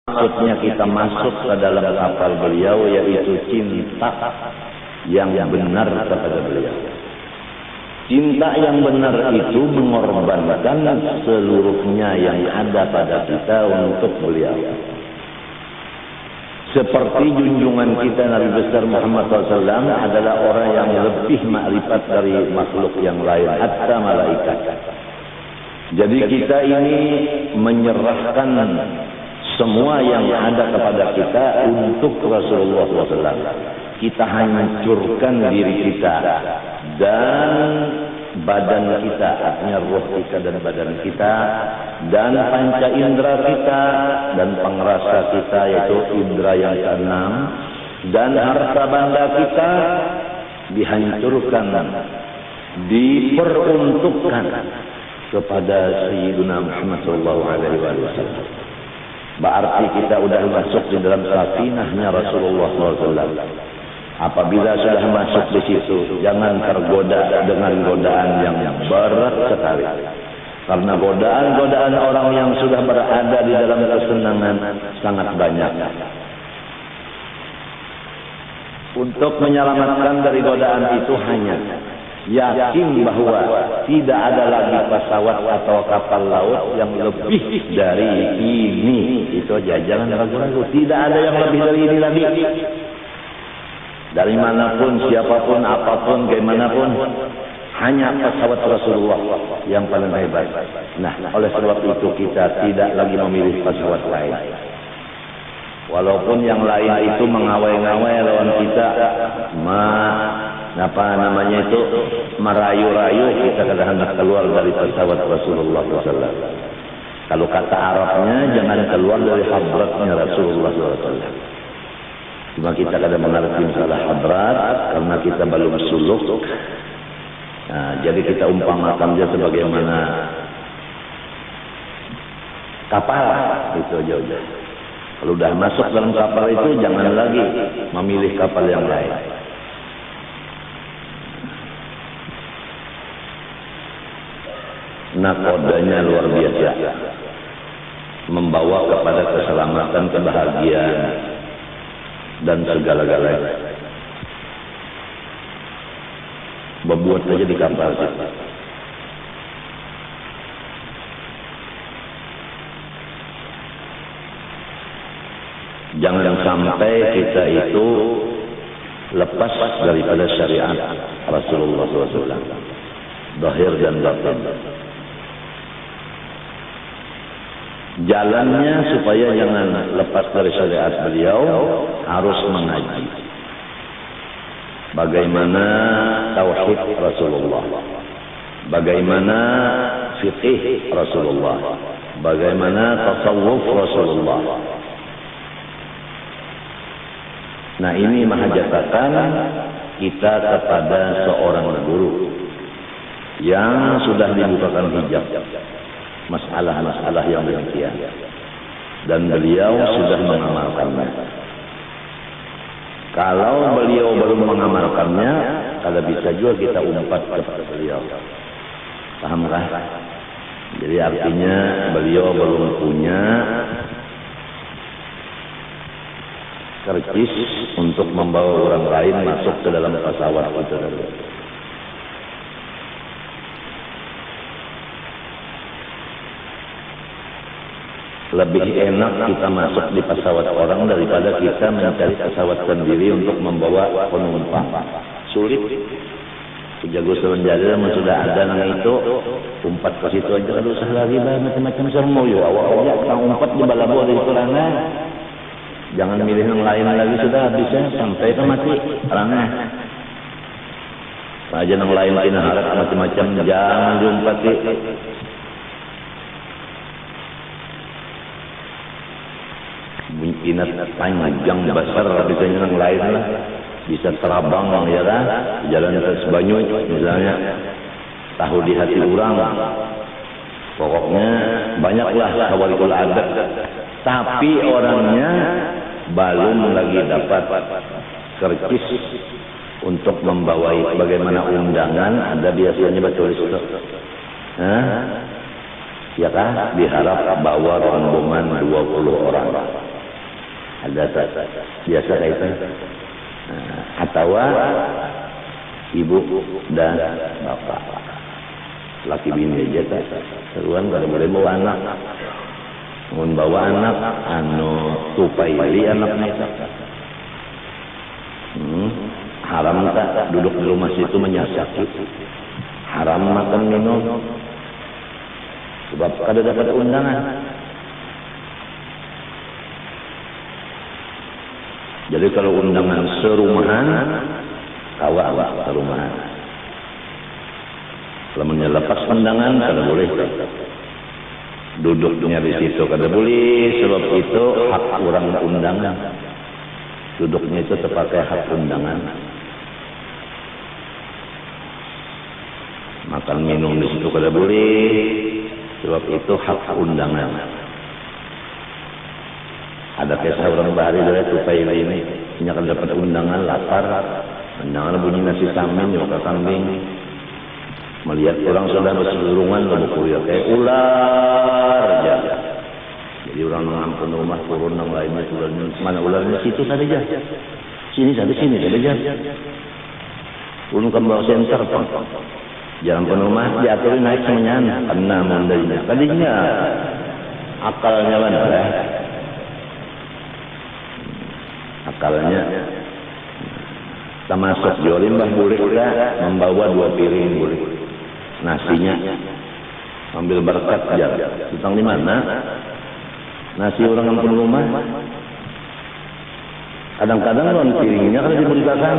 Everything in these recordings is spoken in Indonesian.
Maksudnya kita masuk ke dalam kapal beliau yaitu cinta yang benar kepada beliau. Cinta yang benar itu mengorbankan seluruhnya yang ada pada kita untuk beliau. Seperti junjungan kita Nabi besar Muhammad SAW adalah orang yang lebih makrifat dari makhluk yang lain, hatta malaikat. Jadi kita ini menyerahkan semua yang ada kepada kita untuk Rasulullah SAW. Kita hancurkan diri kita dan badan kita, artinya roh kita dan badan kita, dan panca indera kita dan pengrasa kita yaitu indera yang keenam, dan harta benda kita dihancurkan, diperuntukkan kepada Sayyidina Muhammad SAW. Berarti kita sudah masuk di dalam safinahnya Rasulullah SAW. Apabila sudah masuk di situ, jangan tergoda dengan godaan yang berat sekali. Karena godaan-godaan orang yang sudah berada di dalam kesenangan sangat banyak. Untuk menyelamatkan dari godaan itu hanya yakin bahwa tidak ada lagi pesawat atau kapal laut yang lebih dari ini. Itu aja, jangan ragu-ragu. Tidak ada yang lebih dari ini lagi. Dari manapun, siapapun, apapun, bagaimanapun, hanya pesawat Rasulullah yang paling hebat. Nah, oleh sebab itu kita tidak lagi memilih pesawat lain. Walaupun yang lain itu mengawai-ngawai lawan kita, merayu-rayu kita kadang hendak keluar dari pesawat Rasulullah SAW. Kalau kata Arabnya, jangan keluar dari hadratnya Rasulullah SAW. Cuma kita kadang mengerti masalah hadrat karena kita belum suluk. Nah, jadi kita umpamakan dia sebagaimana kapal itu aja. Kalau sudah masuk dalam kapal itu jangan lagi memilih kapal yang lain. Nakodanya luar biasa, membawa kepada keselamatan, kebahagiaan dan segala-galanya. Berbuat saja di kapal kita. Jangan sampai kita itu lepas daripada syariat Rasulullah SAW, zahir dan batin. Jalannya supaya jangan lepas dari syariat beliau, harus mengaji bagaimana tauhid Rasulullah, bagaimana fiqih Rasulullah, bagaimana tasawuf Rasulullah. Nah, ini menghajatkan kita kepada seorang guru yang sudah dibukakan hijab masalah-masalah yang demikian, dan beliau sudah mengamalkannya. Kalau beliau belum mengamalkannya, kalau bisa juga kita umpat kepada beliau. Pahamkah? Jadi artinya beliau belum punya kercis untuk membawa orang lain masuk ke dalam pesawat itu. Lebih enak kita masuk di pesawat orang daripada kita mencari pesawat sendiri untuk membawa penumpang. Sulit. Jago sebenarnya sudah ada nang itu, umpat ke situ aja, ada usah lagi macam-macam sermo yo. Awalnya kita umpat di balabo di kurangnya. Jangan milih yang lain lagi, sudah bisa sampai ke mati orangnya. Aja yang lain harap macam-macam, jangan diumpati. Inat panjang besar bisa yang lain lah, bisa terabang ya kan, jalan ke Sebanyu misalnya, tahu di hati orang. Pokoknya banyaklah kawalikul adat, tapi orangnya belum lagi dapat kercis untuk membawai. Bagaimana undangan ada biasanya betul itu. Ya kan, diharap bawa rombongan 20 orang. hadatsa biasa kaitan atau ibu dan bapak laki bini aja seruan kada boleh bawa anak mun bawa anak anu tupaili anaknya haram tak duduk di rumah situ menyasaki haram makan minum sebab kada dapat undangan. Jadi kalau undangan serumahan kawa serumahan kalau lepas undangan kada boleh duduknya di situ kada boleh sebab itu hak orang undangan duduknya itu terpakai hak undangan. Makan minum di situ kada boleh sebab itu hak undangan. Ada kisah orang bahari dari tupai ini akan dapat undangan lapar undangan bunyi nasi samin juga kambing melihat orang sudah berselurungan lalu kuliah kayak ular aja. Jadi orang mengampun rumah turun yang lainnya ularnya mana ularnya situ saja sini saja ulun ke bawah senter jangan pun rumah diatur naik semuanya karena mandainya tadinya akalnya mana akalnya termasuk jolimbah boleh membawa 2 piring boleh nasinya ambil berkat aja tentang di mana nasi orang ampun rumah kadang-kadang orang piringnya kalau diberikan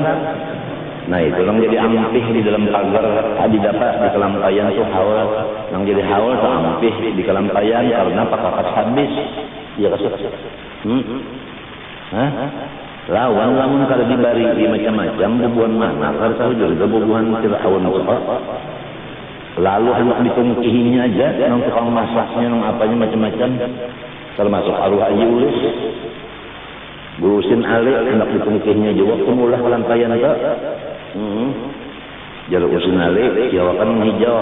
nah itu orang jadi ampih di dalam pagar didapat di kelampayan tuh haul yang jadi haul tuh ampih di kelampayan karena pakai habis ya kasut lawan kalau dibari di macam-macam bubuhan mana kalau tahu juga bubuhan Fir'aun lalu hendak ditungkihinya aja nang tukang masaknya nang apanya macam-macam termasuk arwah haji ulis burusin alik hendak ditungkihinya juga pemulah kelampayan tak jalur usin alik jawakan hijau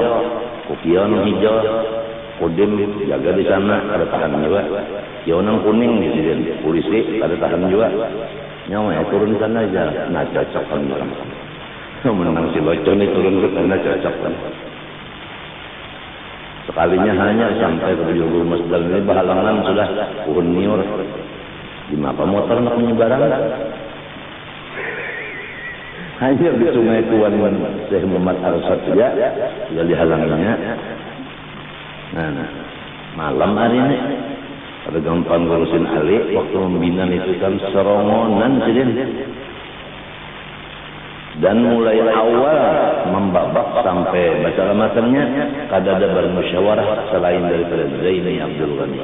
kukian hijau Kodim jaga di sana ada tahan juga Yaunang kuning di sini polisi ada tahan juga nyawa turun sana aja nah cocok kan menang si bocor ini turun ke sana cocok kan sekalinya hanya sampai ke Bujur Masdar ini bahalangan sudah pohon niur di mapa motor nak menyebarang hanya di sungai Tuan Syekh Muhammad Arsyad saja sudah dihalanginya. Nah, malam hari ini ada gampang ngurusin alik waktu membina itu kan serongonan sidin dan mulai awal membabak sampai baca lamatannya kada ada bermusyawarah selain daripada Zaini Abdul Ghani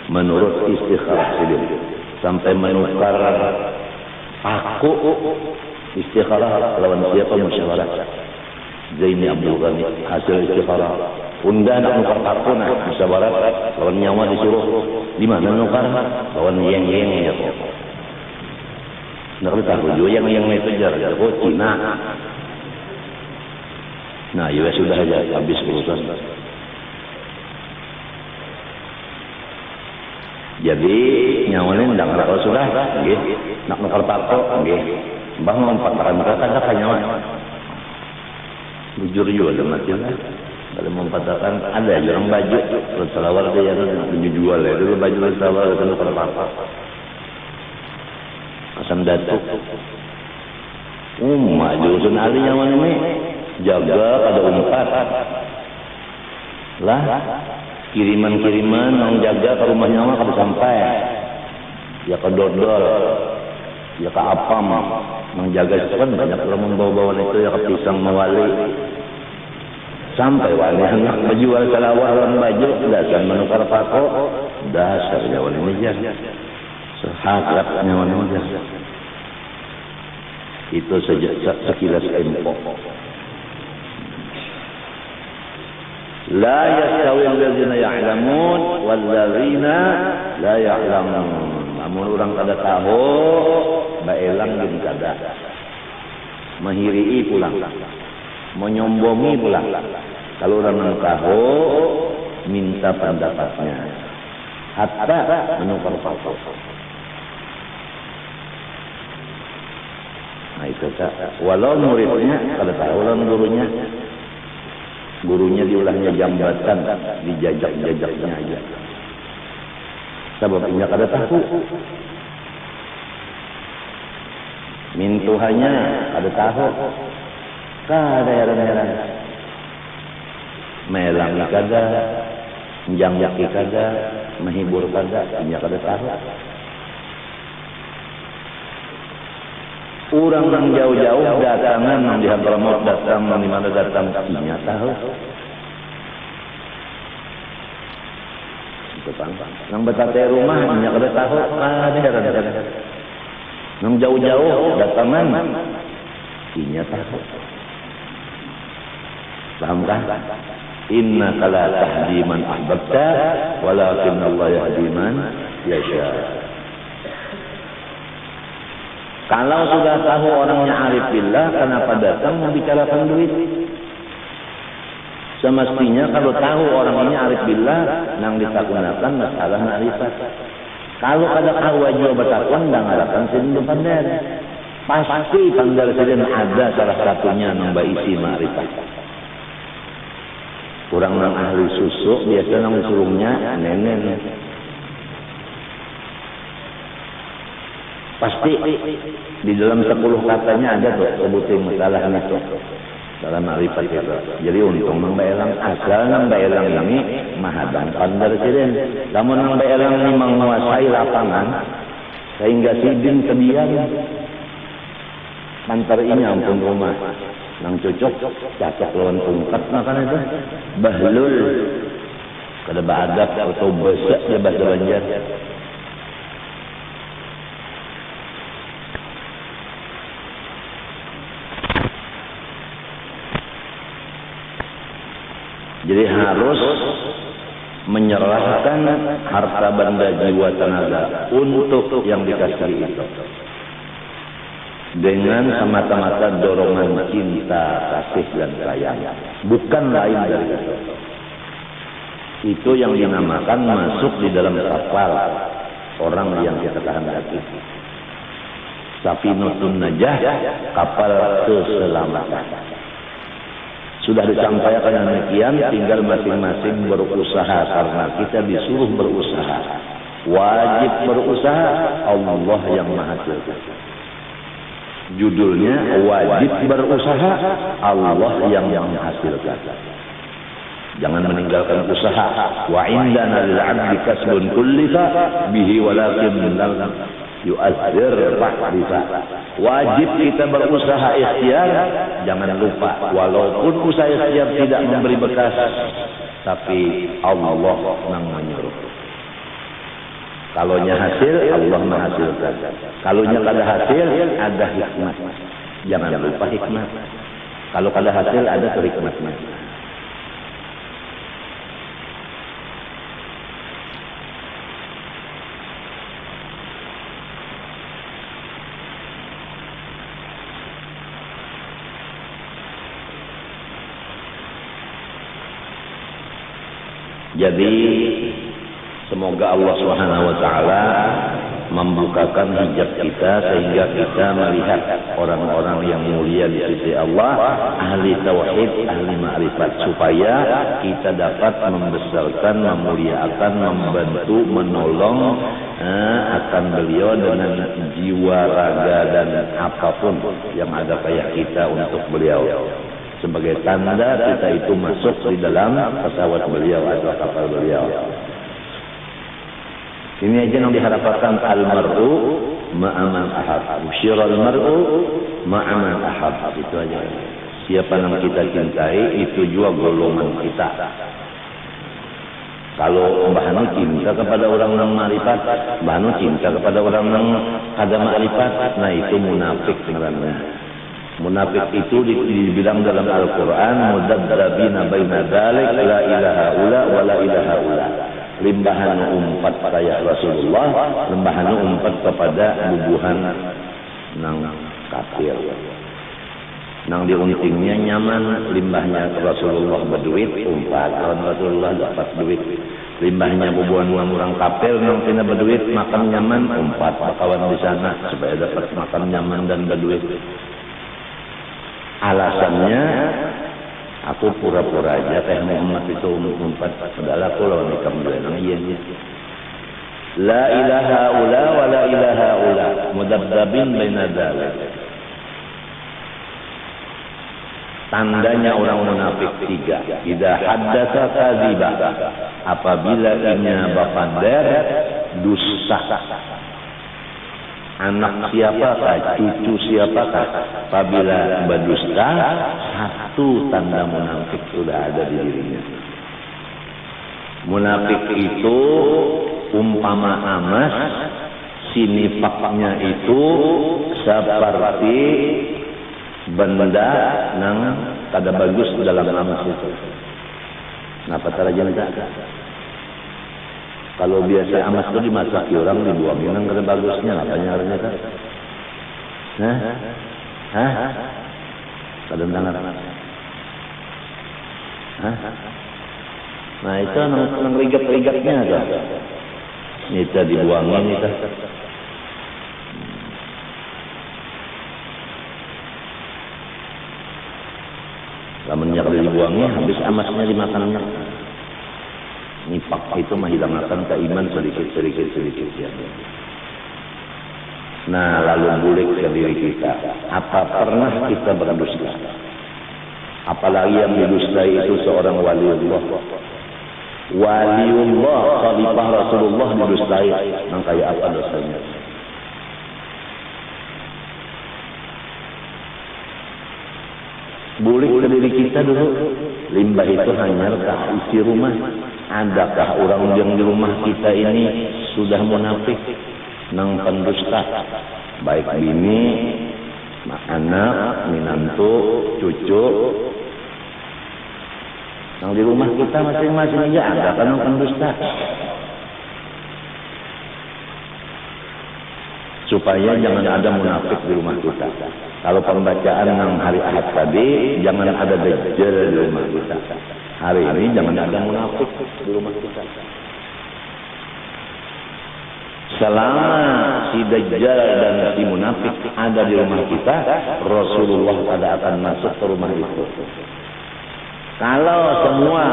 menurut istikharah sidin sampai menukar aku istikharah lawan siapa musyawarah Zaini Abdul Ghani hasil istikharah unda nak nukar takuna musyawarah lawan nyawa disuruh di mana nukar lawan yang ya kok nak tahu juga yang itu jar kok Cina nah ya sudah aja habis urusan jadi nyawanya ndang kalau sudah nggih nak nukar takok nggih mbah ngompatakan kada ka nyawa jujur juga macam kalau mempatahkan ada orang baju selawar dia yang dijual ya dulu baju selawar itu kalau apa asam datuk jurusan ahli yang mana ini jaga pada umpat lah kiriman yang jaga ke rumahnya mah kada sampai ya ke dodol ya ke apam menjaga itu kan banyak orang membawa-bawa itu ya ke pisang mawali sampai wali hendak menjual selawar lawan baju dasar menukar pako dasar jawan meja sehagatnya wan meja itu sekilas info la yastawi alladzina ya'lamun wal ladzina la ya'lamun namun orang kada tahu baelang jeung kada mahiri pulang menyombongi pula kalau orang tahu minta pendapatnya hatta menukar fatwa Walau muridnya kada tahu lah gurunya diulahnya jambatan, dijajak-jajaknya aja. Sebabnya kada tahu. Mintuhannya kada tahu. Kada heran-heran. Melangi kada, menjangjaki kada, menghibur kada, nya kada tahu. Orang yang jauh-jauh datangan yang di Hadramaut datang di mana datang nya tahu. Nang betate rumah nya kada tahu, kada heran-heran. Nang jauh-jauh datangan nya tahu. Pahamkah? Inna la tahdi man ahbabta walakin Allah yahdi man yasha. Kalau sudah tahu orangnya arif billah, kenapa datang membicarakan duit? Semestinya kalau tahu orangnya arif billah, nang ditakunakan masalah ma'rifat. Kalau kada tahu aja bertakun, nang ngalakan sini pandar. Pasti pandar sini ada salah satunya nang isi ma'rifat. Kurang nang ahli susu, biasa nang sulungnya nenen. Pasti di dalam 10 katanya ada tuh sebutin masalah itu dalam ma'rifat itu. Jadi untung Mang Baelang asal Mang Baelang ini mahadang pandar siren. Namun Mang Baelang ini menguasai lapangan sehingga sidin kediam antar ini ampun rumah nang cocok cacak lawan ungkat makan itu bahlul kada baadab atau besak dia bahasa Banjar. Jadi harus menyerahkan harta benda jiwa tenaga untuk yang dikasih itu. Dengan semata-mata dorongan cinta, kasih dan sayang. Bukan lain dari itu. Itu yang dinamakan masuk di dalam kapal orang yang kita kehendaki. Safinatun Najah, kapal keselamatan. Sudah disampaikan demikian, tinggal masing-masing berusaha karena kita disuruh berusaha. Wajib berusaha, Allah yang menghasilkan. Judulnya wajib berusaha, Allah yang menghasilkan. Jangan meninggalkan usaha. Wa indana lil 'abdi kasbun kullifa bihi walakin lam yu'azzir fa'rifa. Wajib kita berusaha ikhtiar, jangan lupa walaupun usaha ikhtiar tidak memberi bekas, tapi Allah yang menyuruh. Kalaunya hasil, Allah menghasilkan. Kalaunya kada hasil, ada hikmah. Jangan lupa hikmah. Kalau kada hasil, ada hikmahnya. Jadi semoga Allah Subhanahu wa taala membukakan hijab kita sehingga kita melihat orang-orang yang mulia di sisi Allah, ahli tauhid, ahli ma'rifat, supaya kita dapat membesarkan, memuliakan, membantu, menolong akan beliau dengan jiwa, raga dan apapun yang ada kayak kita untuk beliau. Sebagai tanda kita itu masuk di dalam pesawat beliau atau kapal beliau. Ini aja yang diharapkan al-mar'u ma'aman ahab. Usyiral mar'u ma'aman ahab. Itu aja. Siapa yang kita cintai, itu juga golongan kita. Kalau Mbah Hanu cinta kepada orang yang ma'rifat, Mbah Hanu cinta kepada orang yang kada ma'rifat, nah itu munafik sebenarnya. Munafik itu dibilang dalam Al-Quran mudabdabina baina dzalik la ilaha ula wa la ilaha ula. Limbahan umpat kayak Rasulullah, limbahan umpat kepada bubuhan nang kafir. Nang diuntingnya nyaman, limbahnya Rasulullah berduit umpat, kalau Rasulullah dapat duit. Limbahnya bubuhan orang kafir nang tina berduit makan nyaman umpat kawan di sana supaya dapat makan nyaman dan berduit. Alasannya, aku pura-pura aja teh Muhammad itu umpat padahal aku lawan ikam bilang iya. La ilaha ula wa la ilaha ula mudabdabin baina dzalik. Tandanya orang munafik 3. Idza haddatsa kadziba, apabila inya bapader dusta. Anak siapakah, cucu siapakah, apabila berdusta, satu tanda munafik sudah ada di dirinya. Munafik itu umpama amas, sinifaknya itu seperti benda nang kada bagus dalam amas itu. Napa tarajan tak? Kalau biasa amas itu dimasak orang dibuangin nang kada bagusnya, apa nyaranya kan? Hah? Kadendangan. Hah? Nah itu nang rigat-rigatnya kan? Itu dibuangin itu. Lamun yang dibuangnya habis amasnya dimakannya. Nifak itu menghilangkan keiman sedikit ya. Nah lalu bulik ke diri kita, apa pernah kita berdusta? Apalagi yang didustai itu seorang waliullah. Waliullah, khalifah Rasulullah didustai, nang kayak apa dosanya? Bulik ke diri kita dulu. Limbah itu hanya isi rumah. Adakah orang yang di rumah kita ini sudah munafik, nang pendusta, baik bini, anak, minantu, cucu, nang di rumah kita masing-masing aja ada kan nang pendusta. Supaya jangan ada munafik di rumah kita. Kalau pembacaan nang hari Ahad tadi, jangan ada dajjal di rumah kita. Hari ini jangan ada munafik di rumah kita. Selama si dajjal dan si munafik ada di rumah kita, Rasulullah tidak akan masuk ke rumah itu. Kalau semua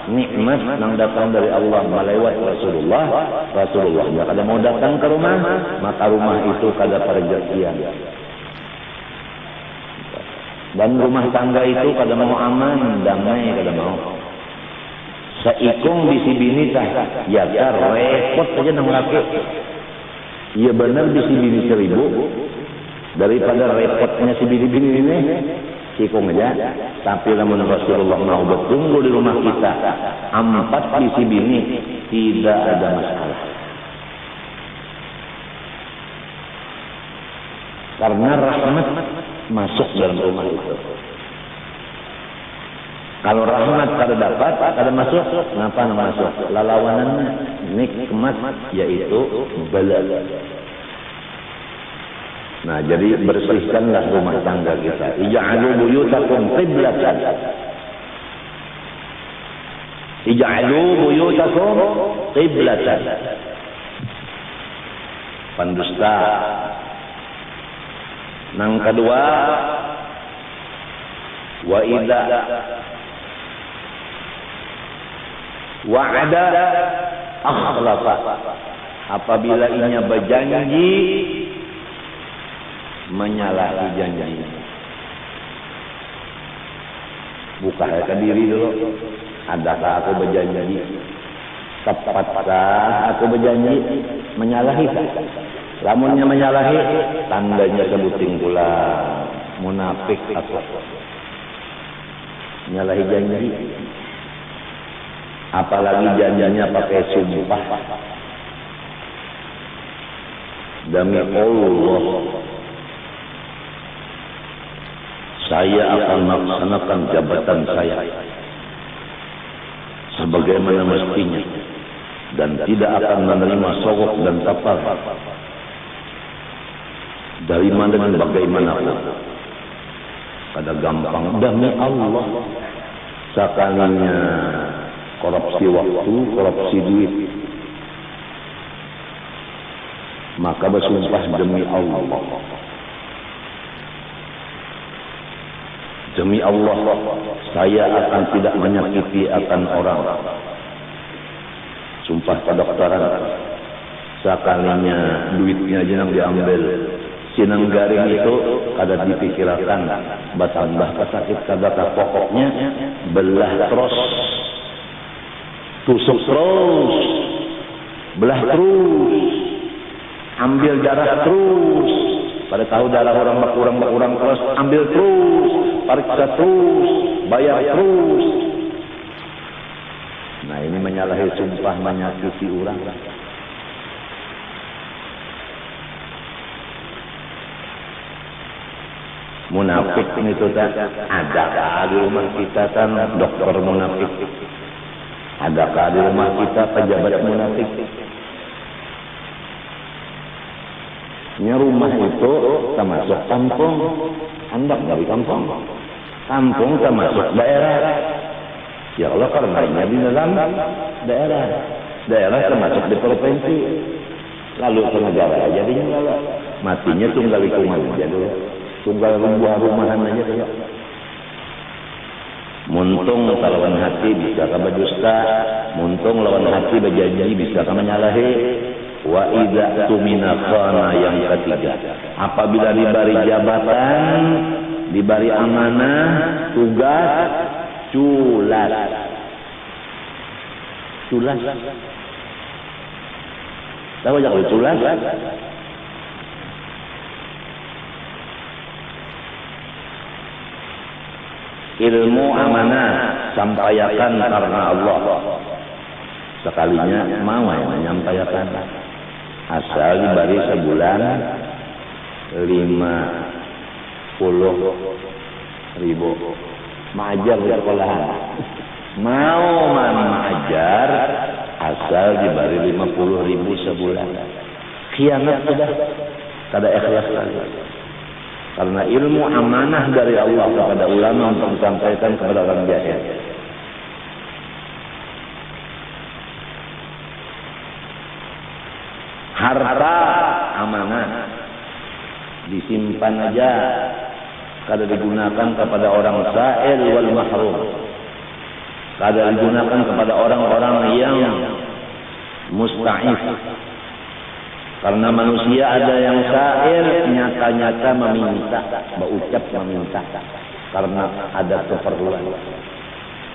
nikmat yang datang dari Allah melewat Rasulullah nggak ada mau datang ke rumah, maka rumah itu kada perjanjian. Dan rumah tangga itu kada mau aman, damai kada mau. Seikung bisi bini tah, ya repot saja nang laki. Iya benar bisi bini 1000 daripada repotnya si bini-bini ini. Sikung aja, tapi lamun Rasulullah mau bertunggu di rumah kita 4 bisi bini tidak ada masalah. Karena rahmat masuk dalam rumah itu. Kalau rahmat kada dapat, kada masuk, kenapa masuk? Lalawanannya nikmat yaitu bala. Nah, jadi bersihkanlah rumah tangga kita. Ij'alu buyutakum qiblatan. Ij'alu buyutakum qiblatan. Pendusta. Nang kedua, wa idza wa'ada akhlafa. Apabila inya berjanji menyalahi janji. Buka ke diri dulu. Adakah aku berjanji? Tepatkah aku berjanji? Menyalahi. Lamunnya menyalahi, tandanya sebuting pula munafik aku. Menyalahi janji. Apalagi janjinya pakai sumpah. Demi Allah, saya akan melaksanakan jabatan saya sebagaimana mestinya dan tidak akan menerima sogok dan tapal dari mana dan bagaimanapun. Pada gampang demi Allah, sekalinya korupsi waktu, korupsi duit, maka bersumpah demi Allah. demi Allah, saya akan tidak menyakiti akan orang. Sumpah kedokteran, sekalinya duitnya jenang diambil, sinang garing itu kada dipikirkan, batambah kesakit kada pokoknya belah terus, tusuk terus, belah terus, ambil darah terus. Pada tahu darah orang berkurang terus, ambil terus, periksa terus, bayar terus. Nah ini menyalahi sumpah menyakiti orang. Munafik itu tak adakah di rumah kita kan dokter munafik? Adakah di rumah kita pejabat munafik? Ini rumah itu termasuk kampung, hendak dari kampung. Kampung termasuk daerah. Ya Allah karenanya di dalam daerah. Daerah termasuk di provinsi. Lalu ke negara jadinya lalu. Matinya tunggal lingkungan aja dulu. Tunggal rumah-rumahan aja dulu. Muntung lawan hati bisa ke berdusta. Muntung lawan hati berjanji bisa ke menyalahi. Wa idza tumina khana yang ketiga, apabila diberi jabatan, diberi amanah, tugas, culas. Culas. Tahu jak culas? Ilmu amanah sampaikan karena Allah. Sekalinya mau menyampaikan. Asal diberi sebulan 50.000 mengajar di sekolahan. Mau mengajar asal diberi 50.000 sebulan. Khianat sudah, kada ikhlas lagi. Karena ilmu amanah dari Allah kepada ulama untuk disampaikan kepada orang jahil. Harta amanah disimpan aja, kada digunakan kepada orang sa'il wal mahrum, kada digunakan kepada orang-orang yang musta'if. Karena manusia ada yang sa'il, nyata-nyata meminta, berucap meminta karena ada keperluan,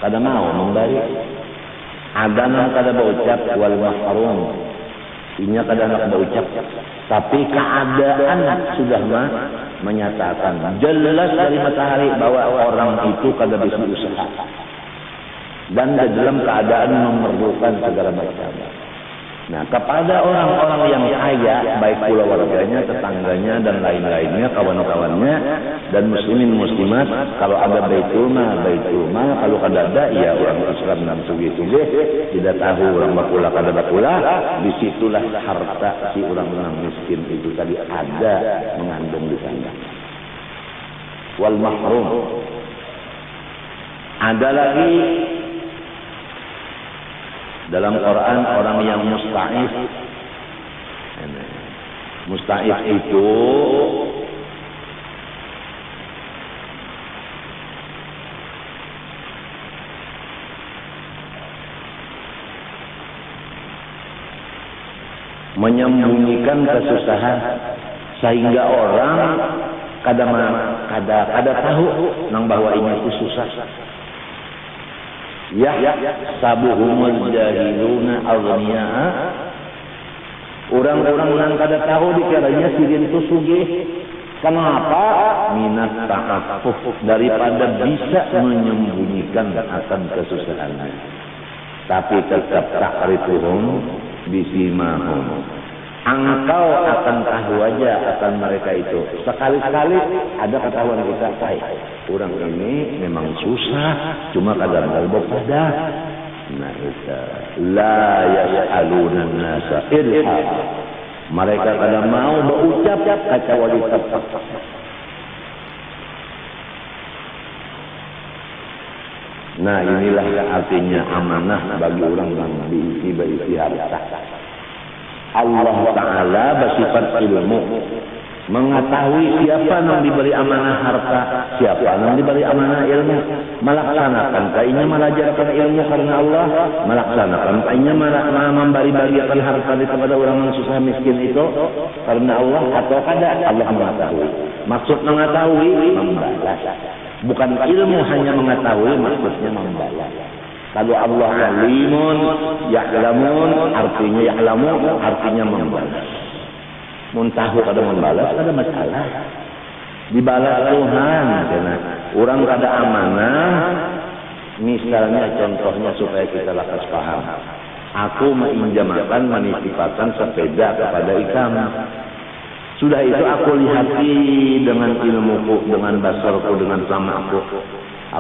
kada mau memberi. Ada yang kada berucap wal mahrum, inya kadang-kadang berucap, tapi keadaan sudah menyatakan jelas dari matahari bahwa orang itu kada bisa usaha dan dalam keadaan memerlukan segala macam. Nah, kepada orang-orang yang kaya, baik pula warganya, tetangganya dan lain-lainnya, kawan-kawannya dan muslimin muslimat, kalau ada baitul mal, kalau kada ada ya orang Islam dan sugi-sugi tidak tahu orang bakula kada bakula, disitulah harta si orang-orang miskin itu tadi ada mengandung di sana. Wal mahrum. Ada lagi dalam Quran orang yang musta'if. Musta'if itu menyembunyikan kesusahan sehingga orang kada tahu nang bahwa ini itu susah. Ya sabuhumul jahiluna aghniya, orang-orang yang kada tahu dikiranya sirin itu sugih. Kenapa? Minat ta'affuf, daripada bisa menyembunyikan akan kesusahannya. Tapi tetap ta'rifuhum bisimahum, engkau akan tahu aja akan mereka itu. Sekali-sekali ada ketahuan kita, orang ini memang susah, cuma kadang mau berpada. Nah, itu la yas'aluna nasa ilham. Mereka kadang mau berucap kecuali tepat. Nah, inilah artinya amanah bagi orang yang diisi harta. Allah Ta'ala bersifat ilmu. mengetahui siapa yang diberi amanah harta, siapa yang diberi amanah ilmu, melaksanakan kainya melajarkan ilmu karena Allah, melaksanakan kainya memberi-berikan harta kepada orang yang susah miskin itu karena Allah, atau kada Allah mengetahui. Maksud mengetahui membalas, bukan ilmu hanya mengetahui, maksudnya membalas. Kalau Allah alimun, ya'lamun, artinya ya'lamu, artinya membalas. Muntahu kada membalas, kada masalah. Dibalas Tuhan, karena orang kada amanah. Misalnya contohnya supaya kita lakas paham. Aku menginjamakan, menitipkan sepeda kepada Ikam. Sudah itu aku lihati dengan ilmuku, dengan basarku, dengan samaku.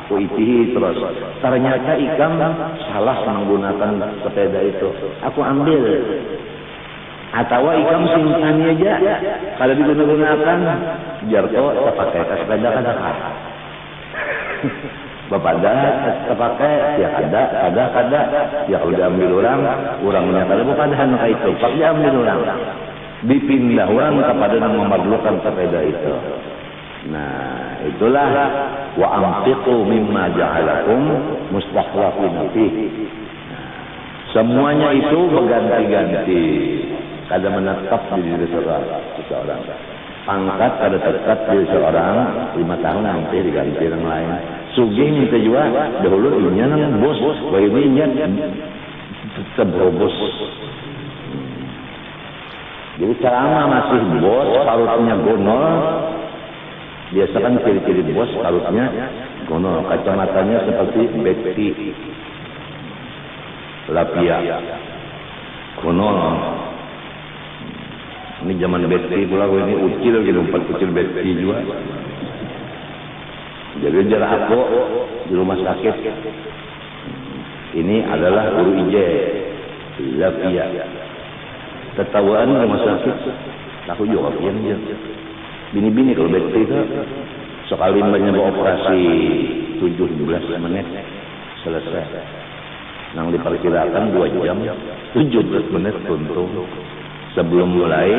Aku itihi terus. Ternyata Ikam salah menggunakan sepeda itu. Aku ambil. Atau Ikam simpan aja. Kalau digunakan, biar kau terpakai ke sepeda kada. Bapak dah terpakai, ya kada. Ya udah ambil orangnya kalau bukan hanya itu, pak dia ambil orang. Dipindah orang kepada yang memerlukan sepeda itu. Nah, itulah wa anfiqu mimma ja'alakum mustakhlifina fihi. Semuanya itu berganti-ganti. Kada menetap di diri seseorang. Pangkat kada tetap di seorang 5 tahun nanti diganti yang lain. Sugih minta juga dahulu inya nang bos, ini inya tebrobos. Jadi selama masih bos, parutnya gonol. Biasa kan ciri-ciri bos parutnya gonol, kacamatanya seperti Betty Lapia gonol. Ini zaman Betty pula, ini ucil gitu, 4 kecil Betty juga. Jadi jarak aku di rumah sakit. Ini adalah guru IJ Lapia. Ketawaan rumah sakit, aku juga pian aja. Bini-bini kalau Betty itu sekali menyebut operasi 17 menit selesai. Nang diperkirakan 2 jam, 17 menit tuntung. Sebelum mulai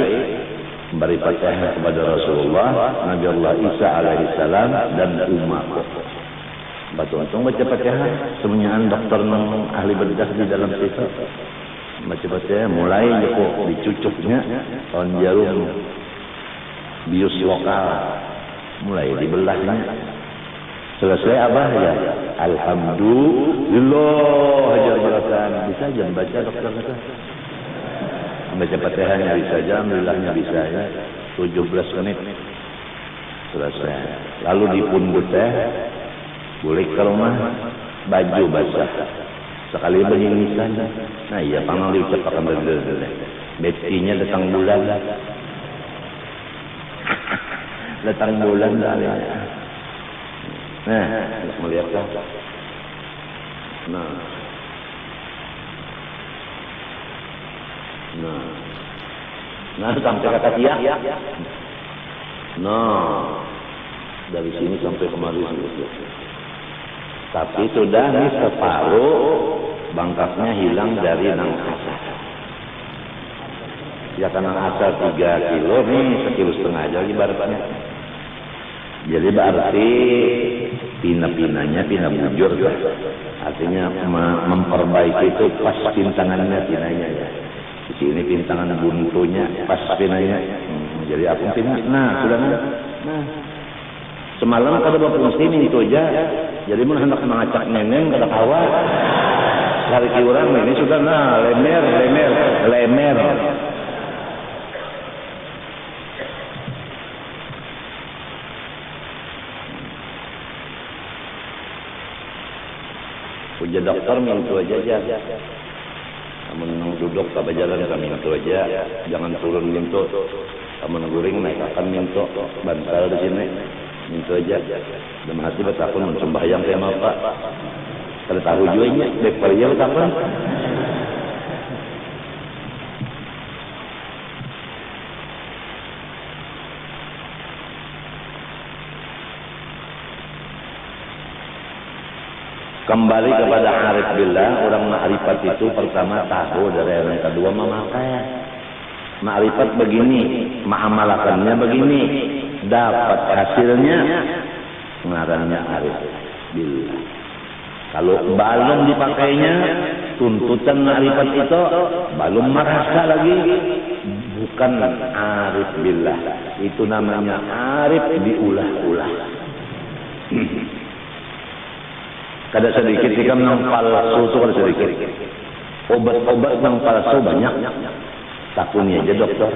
beri Fatihah kepada Rasulullah, Nabi Allah Isa alaihi salam dan umat. Baca-baca baca Fatihah, semuanya dokter nang ahli bedah di dalam situ. Baca Fatihah, mulai kok dicucuknya tahun jarum bius lokal, mulai dibelahnya. Selesai abah ya, alhamdulillah ajar barakan. Bisa aja baca dokter kata. Baca Fatihahnya bisa aja, alhamdulillahnya bisa ya. 17 menit selesai. Lalu dipundut boleh ke rumah, baju basah. Sekali bernyingisan. Nah iya, panggang diucapkan berdua-dua. Betty-nya datang bulan. Datang bulan dari. Nah, melihat kan? Nah sampai kata dia. Dari sini sampai kemari. Tapi sudah nih separuh bangkasnya hilang dari nang asar. Ya kan nang asar 3 kilo nih, 1,5 kilo aja ibaratnya. Jadi berarti pina-pinanya pina bujur ya. Artinya memperbaiki itu pas pintangannya pinanya ya. Di sini pintangan buntunya pas pinanya. Jadi aku pina. Nah, sudah nah. Semalam kada berfungsi itu aja. Jadi mun hendak mengacak neneng kada kawa. Cari orang ini sudah lemer. Puja dokter mintu aja. Kamu duduk sampai jalan kami mintu aja. Jangan turun mintu. Kamu guring naik akan mintu. Bantal di sini. Mintu aja. Dan hati bertakun sembahyang sama Pak. Kada tahu juga dek perja bertakun. Kembali kepada arif billah, orang ma'rifat itu pertama tahu, dari yang kedua memakai. Ma'rifat begini, ma'amalakannya begini, dapat hasilnya ngarannya arif billah. Kalau belum dipakainya tuntutan ma'rifat itu belum merasa lagi, bukan arif billah. Itu namanya arif diulah-ulah. Kada sedikit jika nang palsu itu kada sedikit. Obat-obat nang palsu banyak. Takuni aja dokter.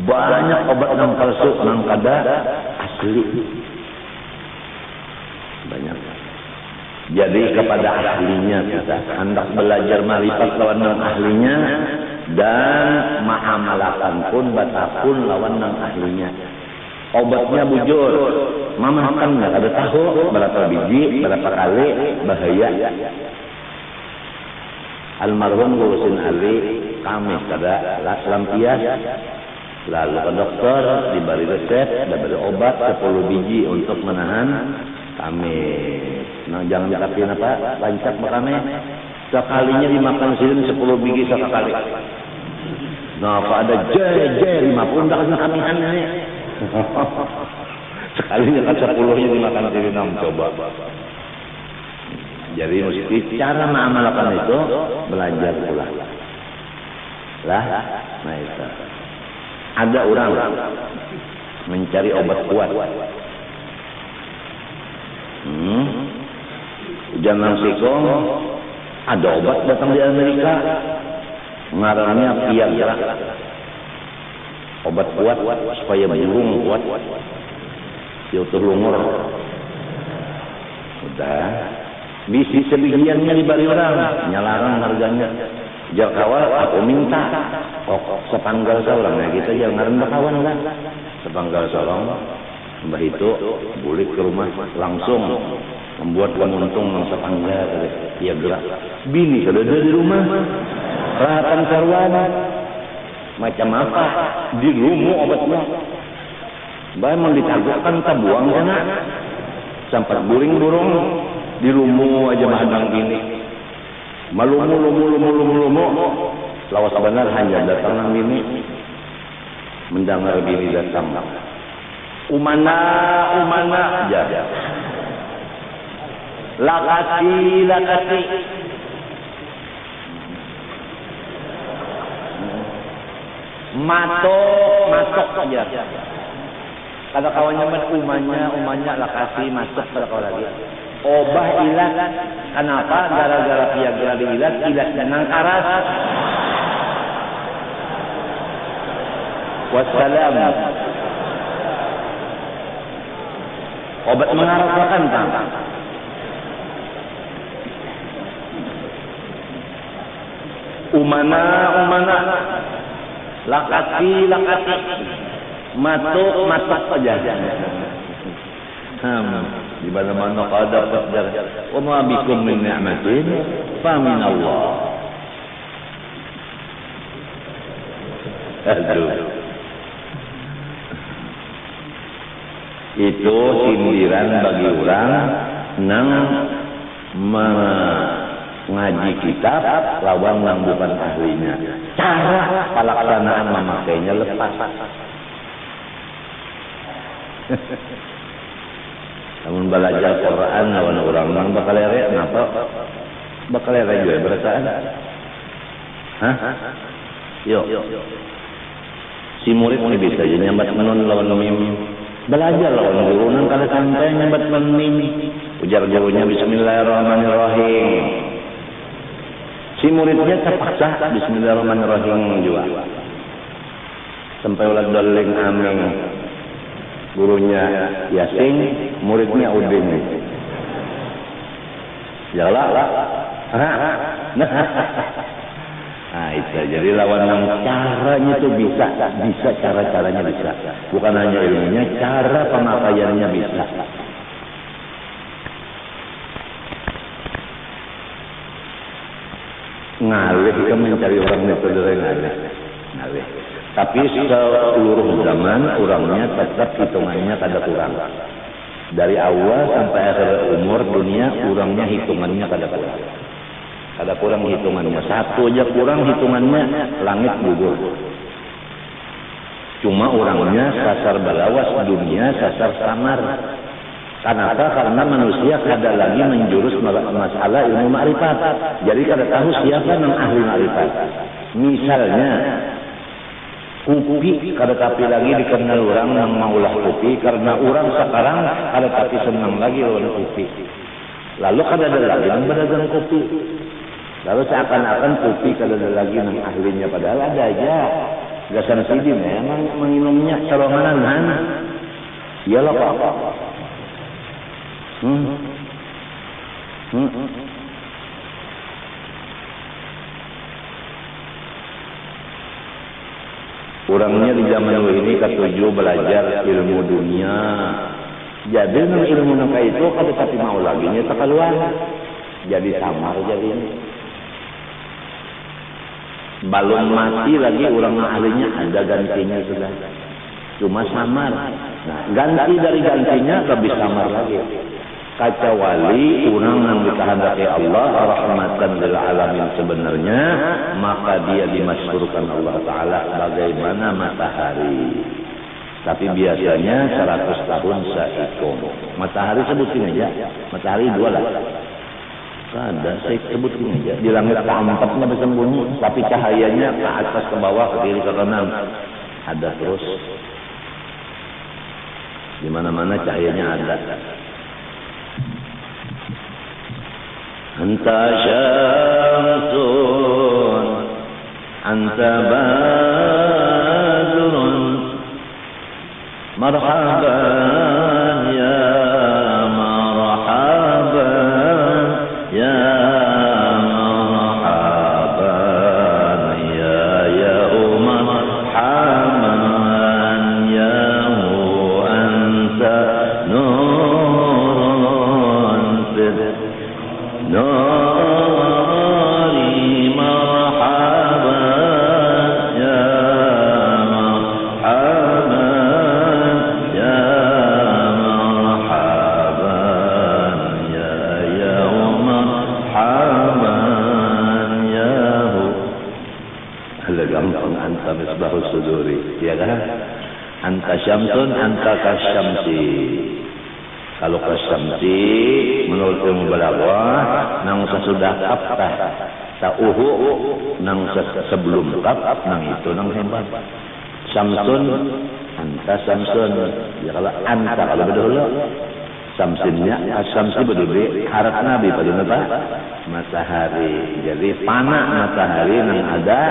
Banyak obat nang palsu nang kada asli. Banyak. Jadi kepada ahlinya kita hendak belajar ma'rifat lawan nang ahlinya, dan ma'amalakan pun batapun lawan nang ahlinya. Obatnya bujur, mamakan nggak ada tahu berapa biji, berapa kali, bahaya. Almarhum Gurusin Ali kami kada lampias, lalu ke dokter diberi resep, diberi obat 10 biji untuk menahan kami. Nah, jangan dikatakan apa, lancak kami. Sekalinya dimakan silin 10 biji sekali. Nah, apa ada jejer 50 dah kena kamihan ini. Sekalinya kan 10-nya dimakan silin, coba. Jadi mesti cara mengamalkan itu belajar pula. Lah, nah itu. Ada orang mencari obat kuat. Jangan sikong, ada obat datang di Amerika, ngarannya Viagra. Obat kuat supaya burung kuat, siutur lungur. Udah, bisi sebagiannya diberi orang, nyalarang harganya. Jauh kawal aku minta, sepanggal seorang, gitu jangan rendah kawan lah. Sepanggal seorang, mbah itu bulik ke rumah langsung membuat kemuntung yang sepanggal, dia gerak. Bini sudah ada di rumah, rahatan sarwana, macam apa? Di rumah obatnya. Mbah mau ditagukkan tabuang sana, sampai buring burung di rumah aja mahadang gini. Malumu, lawas benar hanya datang nang bini, mendengar bini datang. Umana, aja. Lakati. Matok aja. Kalau kawannya umanya lakasi masuk pada kawan lagi. Obah ilat, kenapa? Gara-gara Viagra ilat nang karas. Wassalam. Obat mengarahkan kan? Umana, lakati, matok saja. Di mana-mana ada qadar. Wa ma bikum min ni'matin fa min Allah. Aduh. Itu sindiran bagi orang nang mengaji kitab lawang nang bukan ahlinya. Cara pelaksanaan memakainya lepas. Namun belajar Quran lawan orang nang bakal lere, kenapa? Bakal lere juga berasaan. Hah? Yo. Si murid ini bisa jadi nyambat menun lawan mim. Belajar lawan guru nang kada sampai nyambat mim. Ujar gurunya Bismillahirrahmanirrahim. Si muridnya terpaksa Bismillahirrahmanirrahim juga. Sampai ulat doling amin. Gurunya Yasin, muridnya Udin. Yalah. Nah itu, jadi lawan yang caranya itu bisa cara-caranya bisa. Bukan hanya ilmunya, cara pemakaiannya bisa. Ngalih kita mencari orang metode ngalih. Tapi seluruh zaman orangnya tetap hitungannya kada kurang. Dari awal sampai akhir umur dunia orangnya hitungannya kada kurang. Kada kurang hitungannya. Satu aja kurang hitungannya langit gugur. Cuma orangnya sasar balawas, dunia sasar samar. Kenapa? Karena manusia kada lagi menjurus masalah ilmu ma'rifat. Jadi kada tahu siapa yang ahli ma'rifat. Misalnya kopi kada tapi lagi dikenal orang yang maulah kopi, karena orang sekarang kada tapi senang lagi lawan kopi. Lalu kada ada lagi yang berdagang kopi. Lalu seakan-akan kopi kada ada lagi yang ahlinya, padahal ada aja. Gasan sidi memang menginumnya colonganan kan. Iyalah Pak. Orangnya di zaman ini ketujuh belajar ilmu dunia. Jadi ilmu naka itu kada tapi mau lagi nya tak keluar. Jadi samar jadi ini. Balon mati lagi orang ahlinya ada gantinya sudah. Cuma samar. Nah, ganti dari gantinya lebih samar lagi. Kecuali orang yang dikehendaki Allah rahmatan lil alamin sebenarnya, maka dia dimaskurkan Allah Ta'ala bagaimana matahari. Tapi biasanya 100 tahun seikon. Matahari sebutin aja. Matahari 2 lah. Ada, saya sebutin aja. Di langit keempatnya bersembunyi, tapi cahayanya ke atas, ke bawah, ke kiri, ke kanan. Ada terus. Di mana-mana cahayanya ada. Anta syamsun, anta badrun, marhaban ya marhaban ya marhaban ya yauma marhaban ya hu anta nurun nuri marhaban ya marhaban ya marhaban ya yauma marhaban ya hu. Hal gampang anta misbahus suduri, ya kan? Anta syamsun, anta kasyamsi. Kalau kasyamsi menurut ilmu balaghah nang sesudah kaftah sauhu nang sebelum kaf nang itu nang hebat. Syamsun anta syamsun. Ya kalau anta kalau bedul samsinnya asyamsi bedul harap nabi pada apa? Matahari. Jadi panah matahari nang ada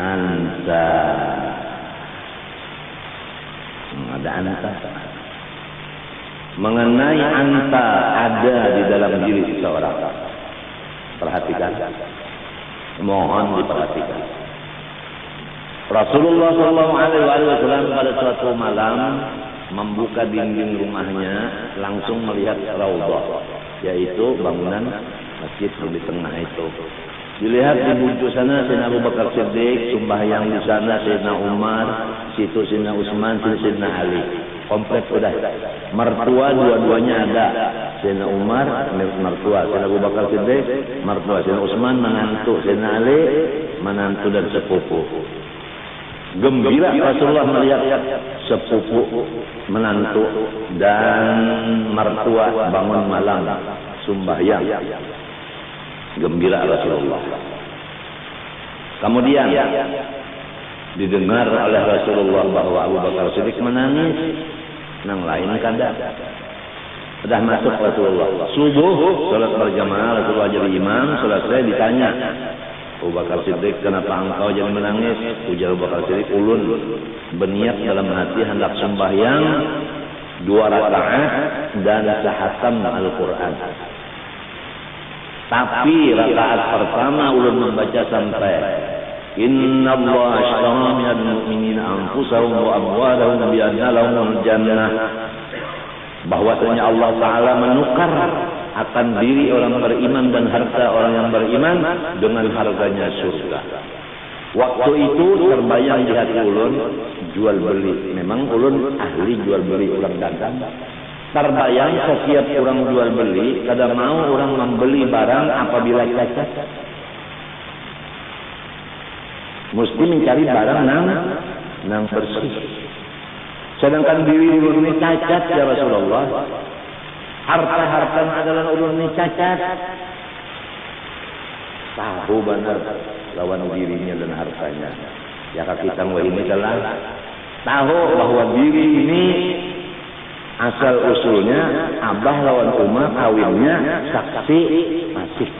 anta. Ada anta. Mengenai anta ada di dalam diri seseorang. Perhatikan. Mohon diperhatikan. Rasulullah SAW pada suatu malam membuka dinding rumahnya, langsung melihat raudhah, yaitu bangunan masjid di tengah itu. Dilihat di bujur sana Sayyidina Abu Bakar Siddiq, sembahyang di sana Sayyidina Umar, situ Sayyidina Utsman, Sayyidina Ali. Komplek sudah. Mertua dua-duanya ada. Sayyidina Umar mertua, Sayyidina Abu Bakar Siddiq mertua, Sayyidina Utsman menantu, Sayyidina Ali menantu dan sepupu. Gembira Rasulullah melihat sepupu, menantu dan mertua bangun malam sembahyang. Gembira Rasulullah. Kemudian didengar oleh Rasulullah bahwa Abu Bakar Siddiq menangis, nang lain kada. Sudah masuk Rasulullah. Subuh, salat berjamaah, Rasulullah jadi imam, selesai ditanya, Abu Bakar Siddiq, kenapa engkau jadi menangis? Ujar Abu Bakar Siddiq, ulun berniat dalam hati hendak sembahyang 2 rakaat dan sehatam Al-Quran. Tapi rakaat pertama ulun membaca sampai Inna Allah ashtara minal mu'minina anfusahum wa amwalahum bi anna lahumul jannah. Bahwasanya Allah Ta'ala menukar akan diri orang beriman dan harta orang yang beriman dengan harganya surga. Waktu itu terbayang di hati ulun jual beli. Memang ulun ahli jual beli, orang dagang. Terbayang setiap orang jual beli, kada mau orang membeli barang apabila cacat. Mesti mencari barang nang nang bersih. Sedangkan diri ulun ini cacat ya Rasulullah. Harta-harta adalah ulun ini cacat. Tahu benar lawan dirinya dan hartanya. Ya kita ini telah tahu bahwa diri ini asal usulnya abah lawan umah kawinnya saksi masih.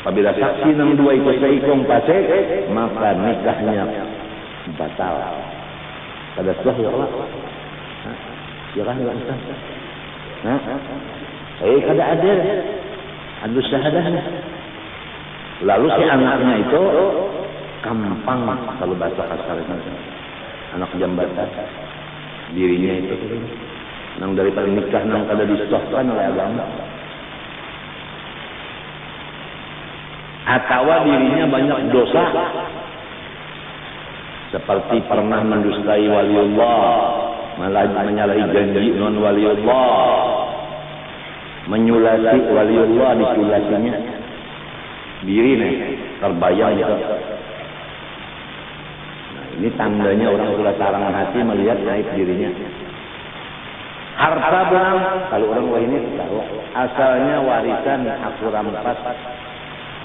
Apabila saksi nang dua itu seikong pasek, maka nikahnya batal. Kada sah ya Allah. Ya kan ya Ustaz. Kada adil. Adu syahadah. Lalu si anaknya itu kampang kalau bahasa kasarnya. Anak jambatan. Dirinya itu nang daripada nikah nang kada disahkan oleh agama. Atau dirinya banyak dosa seperti pernah mendustai waliullah, menyalahi janji non waliullah, menyulasi waliullah, disulasinya diri nih terbayang gitu. Nah, ini tandanya orang sudah sarang hati melihat naik dirinya. Harta barang kalau orang wah ini tahu asalnya warisan aku rampas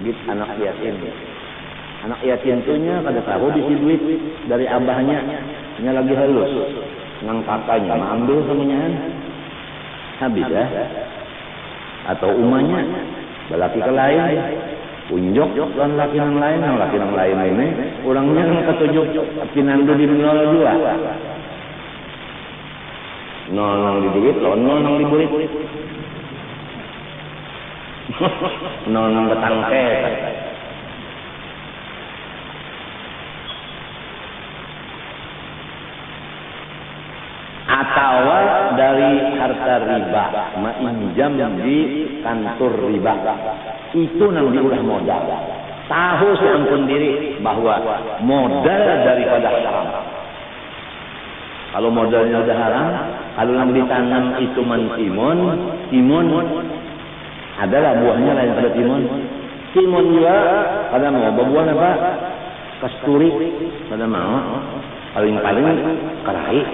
gitu anak yatim. Anak yatim tuhnya kada tahu bisi duit dari abahnya, nya lagi halus. Nang kakaknya ambil semuanya. Habis ya. Atau umahnya balaki ke lain, unjuk lan laki nang lain, nang laki nang lain ini orangnya nang ketujuh pinandu di 02. Nol nang di duit, nol nang di burit. Nol nang ketangkes. Atau dari harta riba, meminjam di kantor riba, itu nang diulah modal. Tahu seampun diri bahwa modal daripada haram. Kalau modalnya udah haram, kalau yang ditanam itu timun, timun adalah buahnya lain pada timun. Timun juga pada mau berbuah apa? Kasturi pada mau. Paling-paling kerahi.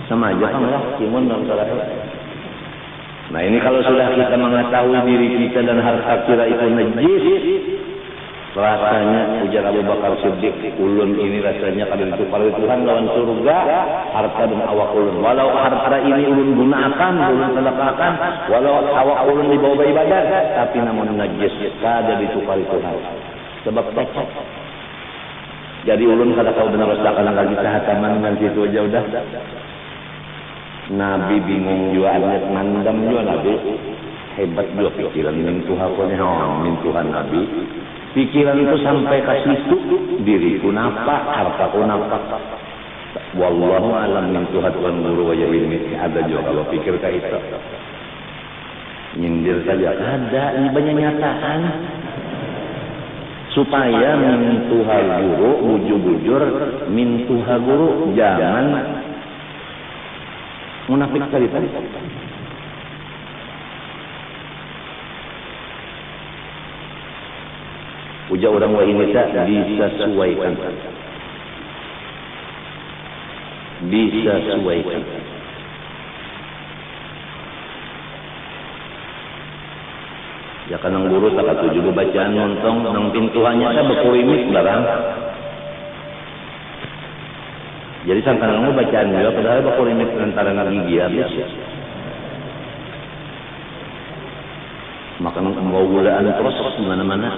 Sama aja kan lah, timun dan kerahi. Nah ini kalau sudah kita mengetahui diri kita dan harta kita itu najis, rasanya ujar Abu Bakar Siddiq, ulun ini rasanya kada ditukar Tuhan lawan surga, harta dan awak ulun. Walau harta ini ulun gunakan, ulun sedekahkan, walau awak ulun dibawa ibadah, tapi namun najis, kada ditukar Tuhan. Sebab cacat. Jadi ulun kada tahu benar rasakan lagi sahataman dan situ aja udah. Nabi bingung juga, mandam juga Nabi. Hebat juga pikiran mintuha ko niya, mintuhan Nabi. Pikiran itu sampai ke situ, diriku napa, hartaku napa. Wallahu alam mintuha Tuhan guru wajah ilmi. Ada juga kalau pikir kayak itu. Nyindir saja. Ada, ini banyak nyataan. Supaya mintuha guru, bujur-bujur, mintuha guru, jangan munafik sekali tadi. Ujar orang wa ini tak disesuaikan. Disesuaikan. Ya kan nang guru tak atuh juga bacaan montong nang pintuannya tak berkurimit barang. Jadi sangka nang bacaan juga padahal berkurimit antara gigi habis. Maka mau gulaan terus di mana-mana.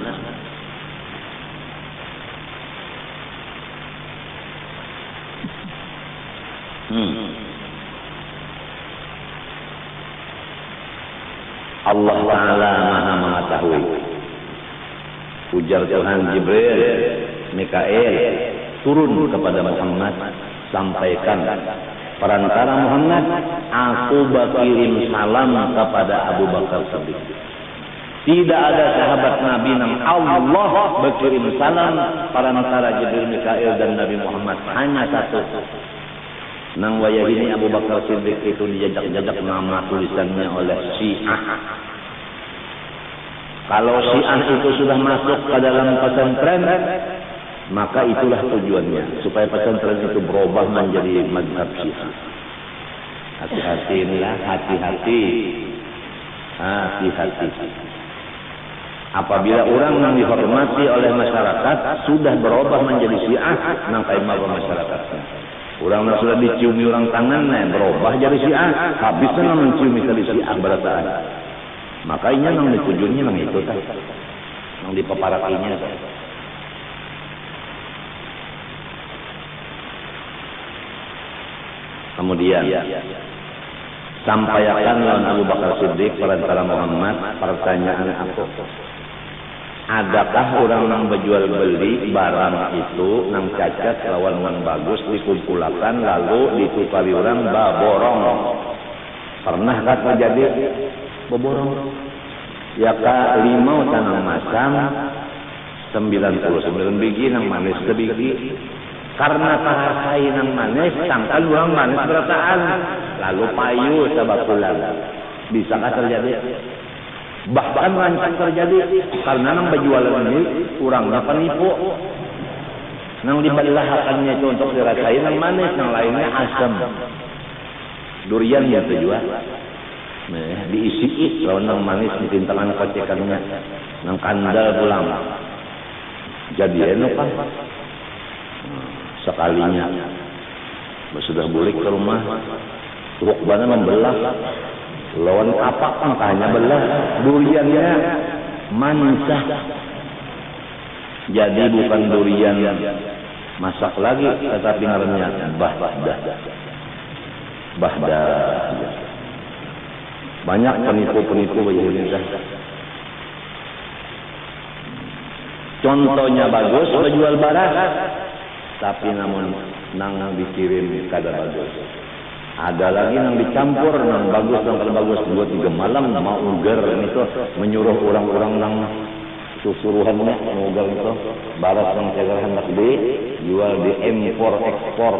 Allah Ta'ala maha mengetahui. Ujar Tuhan Jibril, Mikael, turun kepada Muhammad, sampaikan perantara Muhammad, aku berkirim salam kepada Abu Bakar Siddiq. Tidak ada sahabat Nabi yang Allah berkirim salam perantara Jibril, Mikael dan Nabi Muhammad, hanya satu. Nang wayah ini Abu Bakar Siddiq itu dijajak-jajak nama tulisannya oleh Syiah. Kalau Syiah itu sudah masuk ke dalam pesantren, Maka itulah tujuannya, supaya pesantren itu berubah menjadi mazhab Syiah. Hati-hati inilah, hati-hati. Hati-hati. Apabila orang yang dihormati oleh masyarakat sudah berubah menjadi Syiah, nang kaima masyarakatnya. Orang yang sudah diciumi orang tangannya berubah jadi Syiah, habisnya menciumi tadi Syiah berataan. Makanya nang ditujuannya nang itu kan, nang dipaparakinya. Kemudian sampaikan lawan Abu Bakar Siddiq perantara Muhammad pertanyaan aku. Adakah orang yang berjual beli barang itu nang cacat lawan nang bagus dikumpulkan lalu ditukari orang baborong? Pernahkah terjadi baborong? Ya ka 5 tanang masam 99 biji nang manis sebiji. Karena tahasai nang manis, sangkan orang manis berataan. Lalu payu sabakulan. Bisakah terjadi? Bahkan rancang terjadi. Karena nang berjualan ini, kurangnya penipu. Nang dibelahakannya itu untuk dirasai nang manis, nang lainnya asam. Durian yang terjual. Nah, diisi lawan nang manis, ditintalan kocekannya. Nang kandal pulang. Jadi enak kan? Sekalinya sudah balik ke rumah rukbana membelah lawan apa angkanya belah duriannya manisah jadi bukan durian masak lagi tetapi ngarannya bahdah banyak penipu-penipu Indonesia. Contohnya bagus menjual barang tapi namun nang dikirim kada bagus. Ada lagi nang dicampur nang bagus nang kada bagus 2-3 malam mau ugar itu menyuruh orang-orang nang susuruhannya ugar itu baras nang cegar hendak dijual di impor ekspor.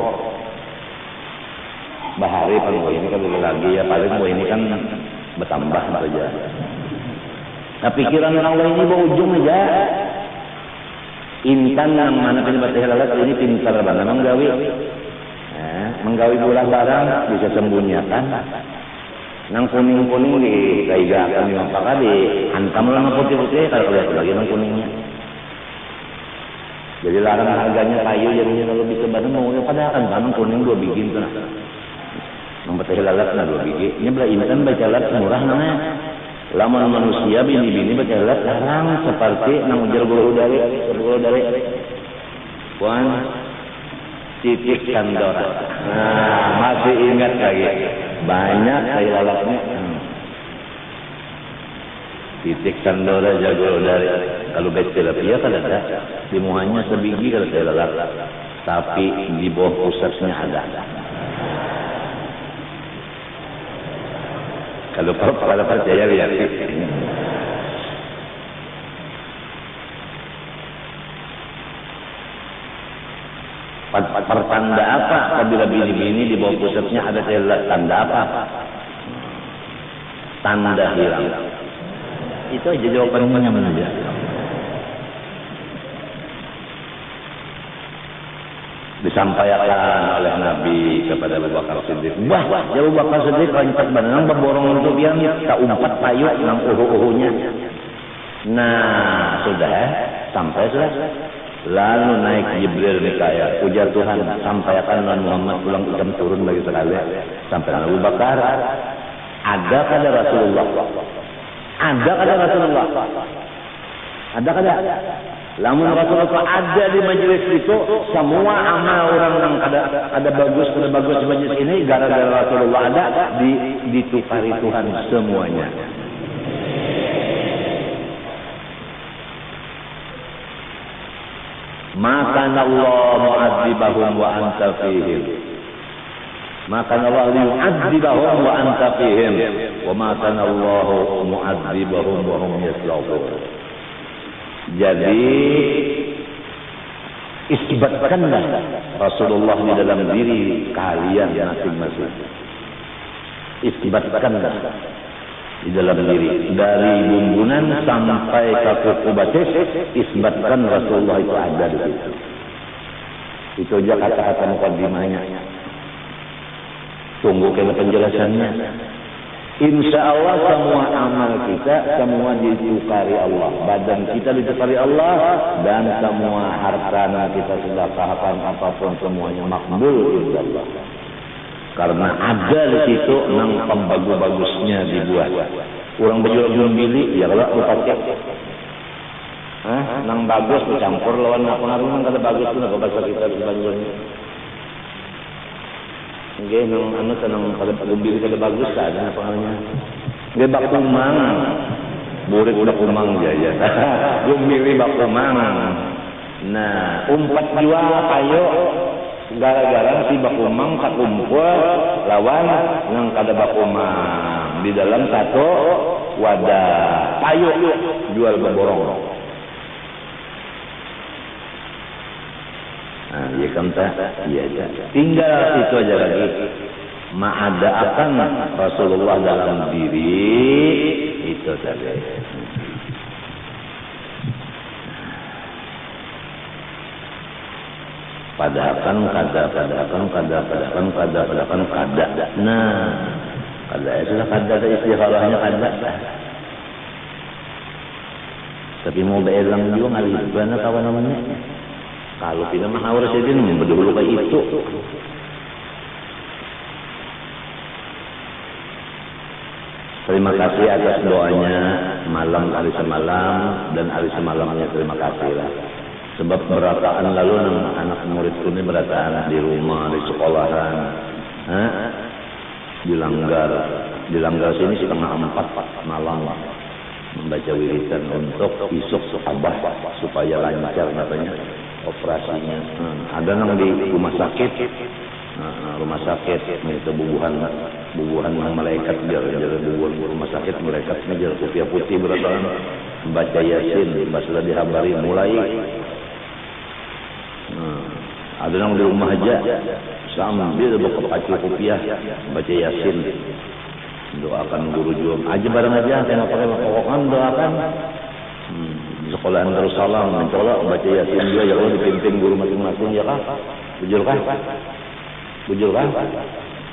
Bahari paling ini kan lagi ya paling ini kan bertambah saja. Nah pikiran orang lain ini berujung aja. Intan yang mana penyebab halalat ini pintar banget menggawi bola barang bisa sembunyikan nang kuning-kuning di kaiga kami mapaka di hantam lang putih-putih kalau lihat lagi nang kuningnya jadi larang harganya kayu jadinya kalau bisa barang mau pada kan barang kuning 2 biji itu nah nang beteh halalat nah 2 biji ini belah intan baca lat murah namanya lamun manusia bini-bini berjalan larang seperti nang ujar gulu dari Puan Titik Sandora. Nah, masih ingat lagi banyak saya lalaknya. Titik Sandora jago dari kalau betelapia kan ada di muanya sebiji kalau saya lalak tapi di bawah pusatnya ada. Kalau pada percaya lihat pertanda apa apabila bini-bini di bawah pusatnya ada tanda apa? Tanda hilang. Itu aja jawabannya mana aja. Disampaikan oleh Nabi kepada Abu Bakar Siddiq. Wah, Abu Bakar Siddiq lancar benang berborong untuk yang tak umpat payuk nang uhu-uhunya. Nah, sudah sampai sudah. Lalu naik Jibril Mikail, ujar Tuhan, sampaikan Nabi Muhammad pulang jam turun bagi sekali. Sampai Abu Bakar, ada kada Rasulullah? Ada kada Rasulullah? Ada kada? Lamun Rasulullah ada di majelis itu, semua amal orang yang ada bagus di majelis ini, gara-gara Rasulullah ada, ditukari Tuhan semuanya. Maka Allah mu'adzibahum wa anta fihim. Maka Allah mu'adzibahum wa anta fihim. Wa maka Allah mu'adzibahum wa hum yaslahun. Jadi isbatkanlah Rasulullah di dalam diri kalian masing-masing. Isbatkanlah di dalam diri dari bumbunan sampai ke kuku batis, isbatkan Rasulullah itu ada di situ. Itu aja kata-kata mukadimahnya. Tunggu kena penjelasannya. Insya Allah semua amal kita semua ditukari Allah, badan kita ditukari Allah, dan semua harta kita sudah tahapan apapun semuanya makbul insyaallah. Karena ada di situ nang pembagus-bagusnya dibuat. Orang baju bili ya kalau pakai, nang bagus dicampur lawan pengaruh nang kada bagus tu nak bahasa kita sebanjurnya. Nggih nang anu tenang kada bili kada bagus ada pengaruhnya. Nggih bak kumang. Murid udah kumang jaya. Bili bak kumang. Nah, umpat jua payo gara-gara si bak kumang kakumpul lawan nang kada bak kumang di dalam satu wadah. Payo jual beborong. Nah, iya kan tak? Iya aja. Tinggal itu aja lagi. Ma'ada'akan Rasulullah dalam diri itu saja. Padakan kada. Nah, kada itu lah kada istikharahnya kada. Tapi mau beelang juga ngalibana kawan namanya. Kalau tidak mahawar saja berdulu kayak itu. Terima kasih atas doanya malam hari semalam dan hari semalamnya terima kasih lah. Sebab berataan lalu anak muridku ini berataan di rumah, di sekolahan, di langgar sini setengah 4 malam membaca wiridan untuk isuk abah supaya lancar katanya operasinya. Ada nang di rumah sakit minta bubuhan yang malaikat biar bubuhan rumah sakit malaikat ngejar kopiah putih berataan baca yasin sudah dihabari mulai. Ada nang di rumah aja sambil berkaca kopiah baca yasin doakan guru jual aja bareng aja saya pakai pokoknya doakan. Sekolahan Darussalam mencolok baca yasin juga ya kalau dipimpin guru masing-masing ya kah? Bujur kah?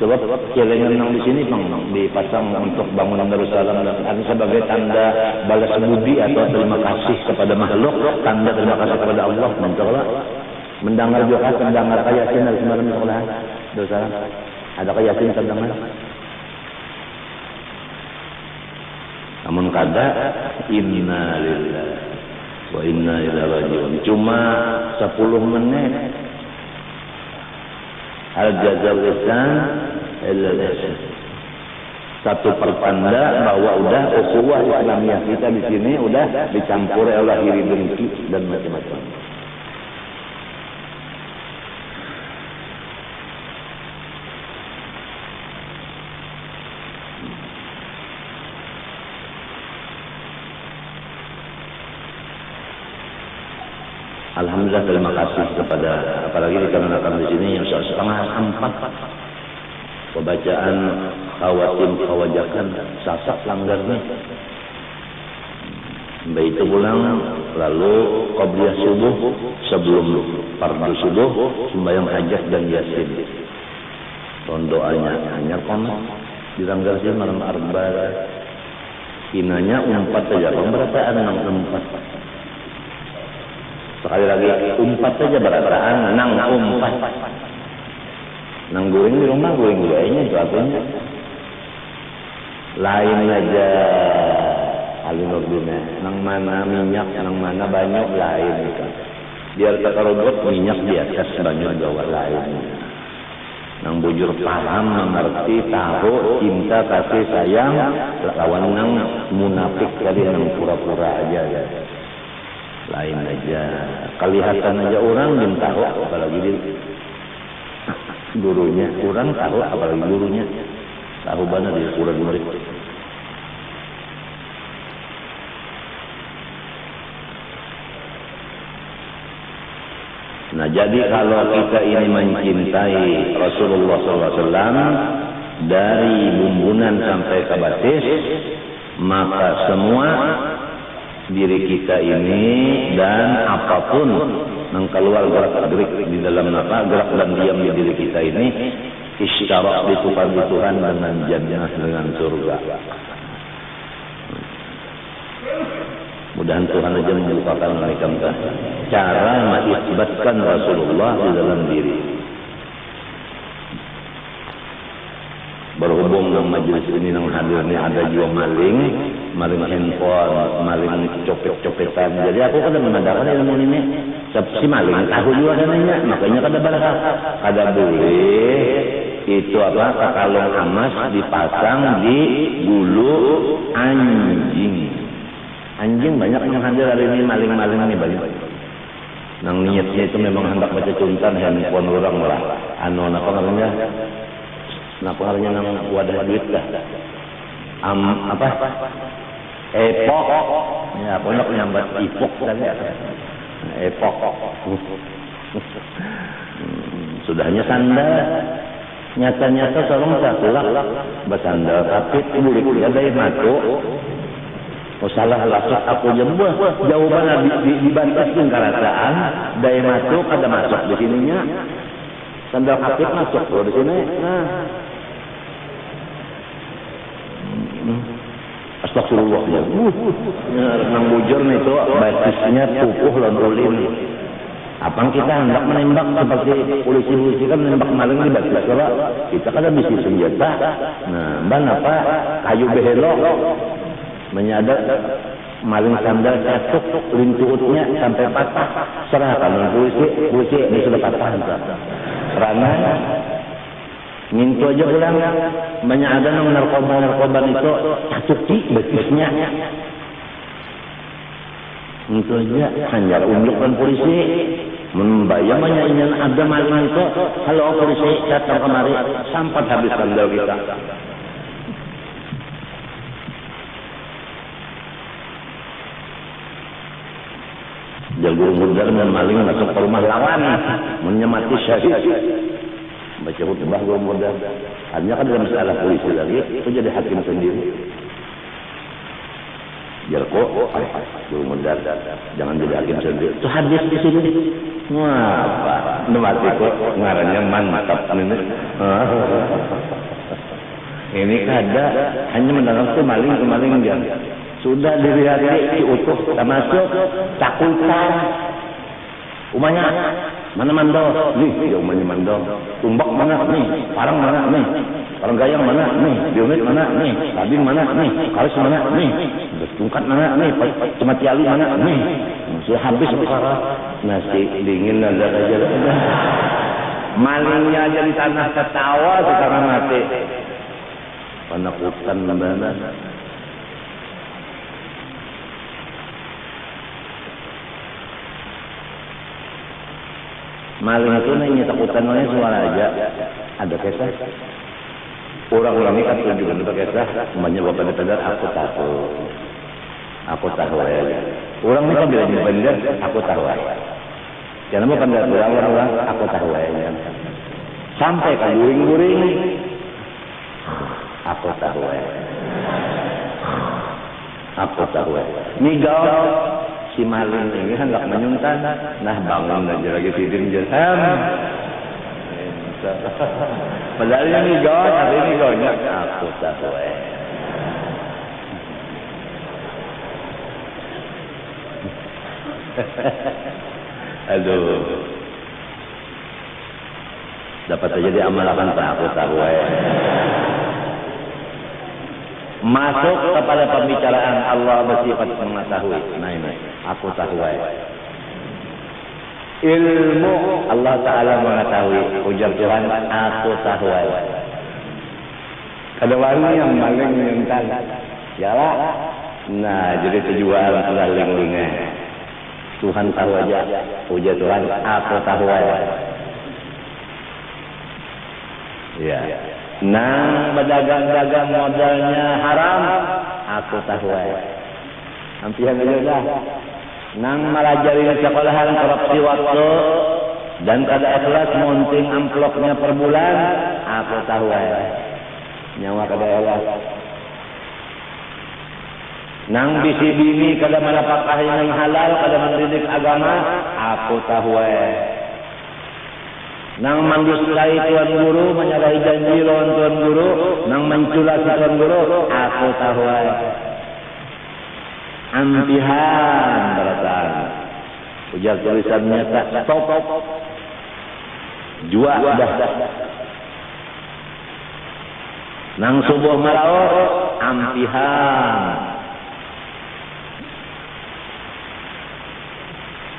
Sebab celengan yang di sini dipasang untuk bangunan Darussalam dan sebagai tanda balas budi atau terima kasih kepada makhluk, tanda terima kasih kepada Allah mencolok. Mendengar juga mendengar yasin dari semalam di sekolah Darussalam. Adakah yasin terdengar? Namun kada inna lillahi wa inna ilaihi raji'un. Cuma 10 menit. Al jazal ihsan illa ihsan. Satu pertanda bahwa udah ukhuwah Islamiyah kita di sini udah dicampuri oleh iri dengki dan macam-macam. Alhamdulillah terima kasih kepada apalagi dikarenakan di sini yang setengah 4 pembacaan khawatim khawajakan sasak langgarnya. Baik itu pulang lalu qabliyah subuh sebelum fardu subuh sembahyang hajat dan yasin. Doanya hanya di tanggal malam arba inanya 4 saja pemberataan 4. Sekali lagi 4 saja berataan nang 4. Nang goreng di rumah goreng guanya itu artinya lain aja alinurdina nang mana minyak nang mana banyak lain kan. Biar kata robot minyak di atas banyak bawah lain. Nang bujur paham mengerti tahu cinta kasih sayang lawan nang munafik kali nang pura-pura aja ya. Lain aja kelihatan aja orang belum tahu apalagi di gurunya orang tahu apalagi gurunya tahu benar dia kurang murid. Nah jadi kalau kita ini mencintai Rasulullah SAW dari bumbunan sampai ke batis, maka semua diri kita ini dan apapun Nang keluar gerak-gerik di dalam gerak dan diam di diri kita ini isyarat ditukan di Tuhan dengan jannah, dengan surga. Mudahan Tuhan aja membukakan mereka cara mengisbatkan Rasulullah di dalam diri. Berhubung dengan majelis ini yang hadir ini ada juga maling handphone, maling copet-copetan. Jadi aku kada mengadakan ilmu ini. Si maling tahu juga katanya, makanya kada barakah. Kada boleh itu kalung emas dipasang di bulu anjing. Anjing banyak yang hadir hari ini, maling-maling ini banyak. Nang niatnya itu memang hendak baca cuntan handphone orang lah. Apa namanya? Namanya nang wadah duit dah. Epok. Ya, pondok nyambat ipok dan ya. Epok. Sudahnya sandal. Nyata-nyata tolong sakulah bersandal tapi bulik ada yang masuk. Oh salah lasuk aku jembuh. Jawaban dibantaskan kerasaan. Daya masuk ada masuk di sininya. Sandal kapit masuk di sini. Nah. Astagfirullah ya. Nang bujur nih itu batisnya pupuh londolin. Apang kita hendak menembak seperti polisi-polisi kan menembak maling di batis kalau kita kan bisa senjata. Nah, ban apa kayu behelok menyadap maling sandal catuk lintutnya sampai patah. Serahkan polisi ini sudah patah. Karena minta aja ulang banyak ada narkoba itu cacuki betisnya itu aja hanya unjukkan polisi membayang banyak ingin ada maling itu halo polisi datang kemari sampai habis sandal kita jago muda dengan maling masuk ke rumah lawan menyemati syahid baca khutbah gue muda hanya kan dalam masalah polisi lagi itu jadi hakim sendiri jalko gue muda jangan jadi hakim sendiri itu hadis di sini wah apa mati kok ngarannya mantap ini kada hanya mendalam maling dia sudah dilihat utuh termasuk cakupan umanya mana mandor nih dia umanya mandor tumbak mana nih parang mana nih parang gayang mana nih biomet mana nih tabing mana nih karis mana nih tungkat mana nih cuma tiali mana nih sudah habis perkara nasi dingin ada aja malingnya aja di tanah ketawa sekarang mati penakutan mana maling itu nanya takutan oleh suara aja ada kisah orang ini kan tunjukkan itu kisah semuanya bapak sadar aku tahu aja orang ini kan bila benar aku tahu aja jangan bukan dari orang aku tahu aja sampai ke guring aku tahu aja nigau si maling ini hendak menyuntan nah bangun aja lagi tidur jam padahal ini gawat hari ini gawatnya aku tahu aduh dapat aja diamalkan aku tahu masuk kepada pembicaraan Allah bersifat mengetahui. Nah ini, aku tahu. Ilmu Allah Ta'ala mengetahui. Ujar Tuhan, aku tahu. Ada orang yang maling menyuntan. Yalah. Nah, jadi tujuan adalah lingkungan. Tuhan tahu aja. Ujar Tuhan, aku tahu. Ya. Nang berdagang-dagang modalnya haram, aku tahu. Ampihan aja dah. Nang malajari sekolahan korupsi waktu dan kada ikhlas munting amplopnya per bulan, aku tahu. Nyawa kada ikhlas. Nang bisi bini kada malapakahin ng halal, kada mendidik agama, aku tahu Nang manduskai tuan guru, menyalahi janji lawan tuan guru, nang menculasi tuan guru, aku tahu ampihan berataan. Ujar tulisannya tak stop. Jua dah. Nang subuh maraot, ampihan.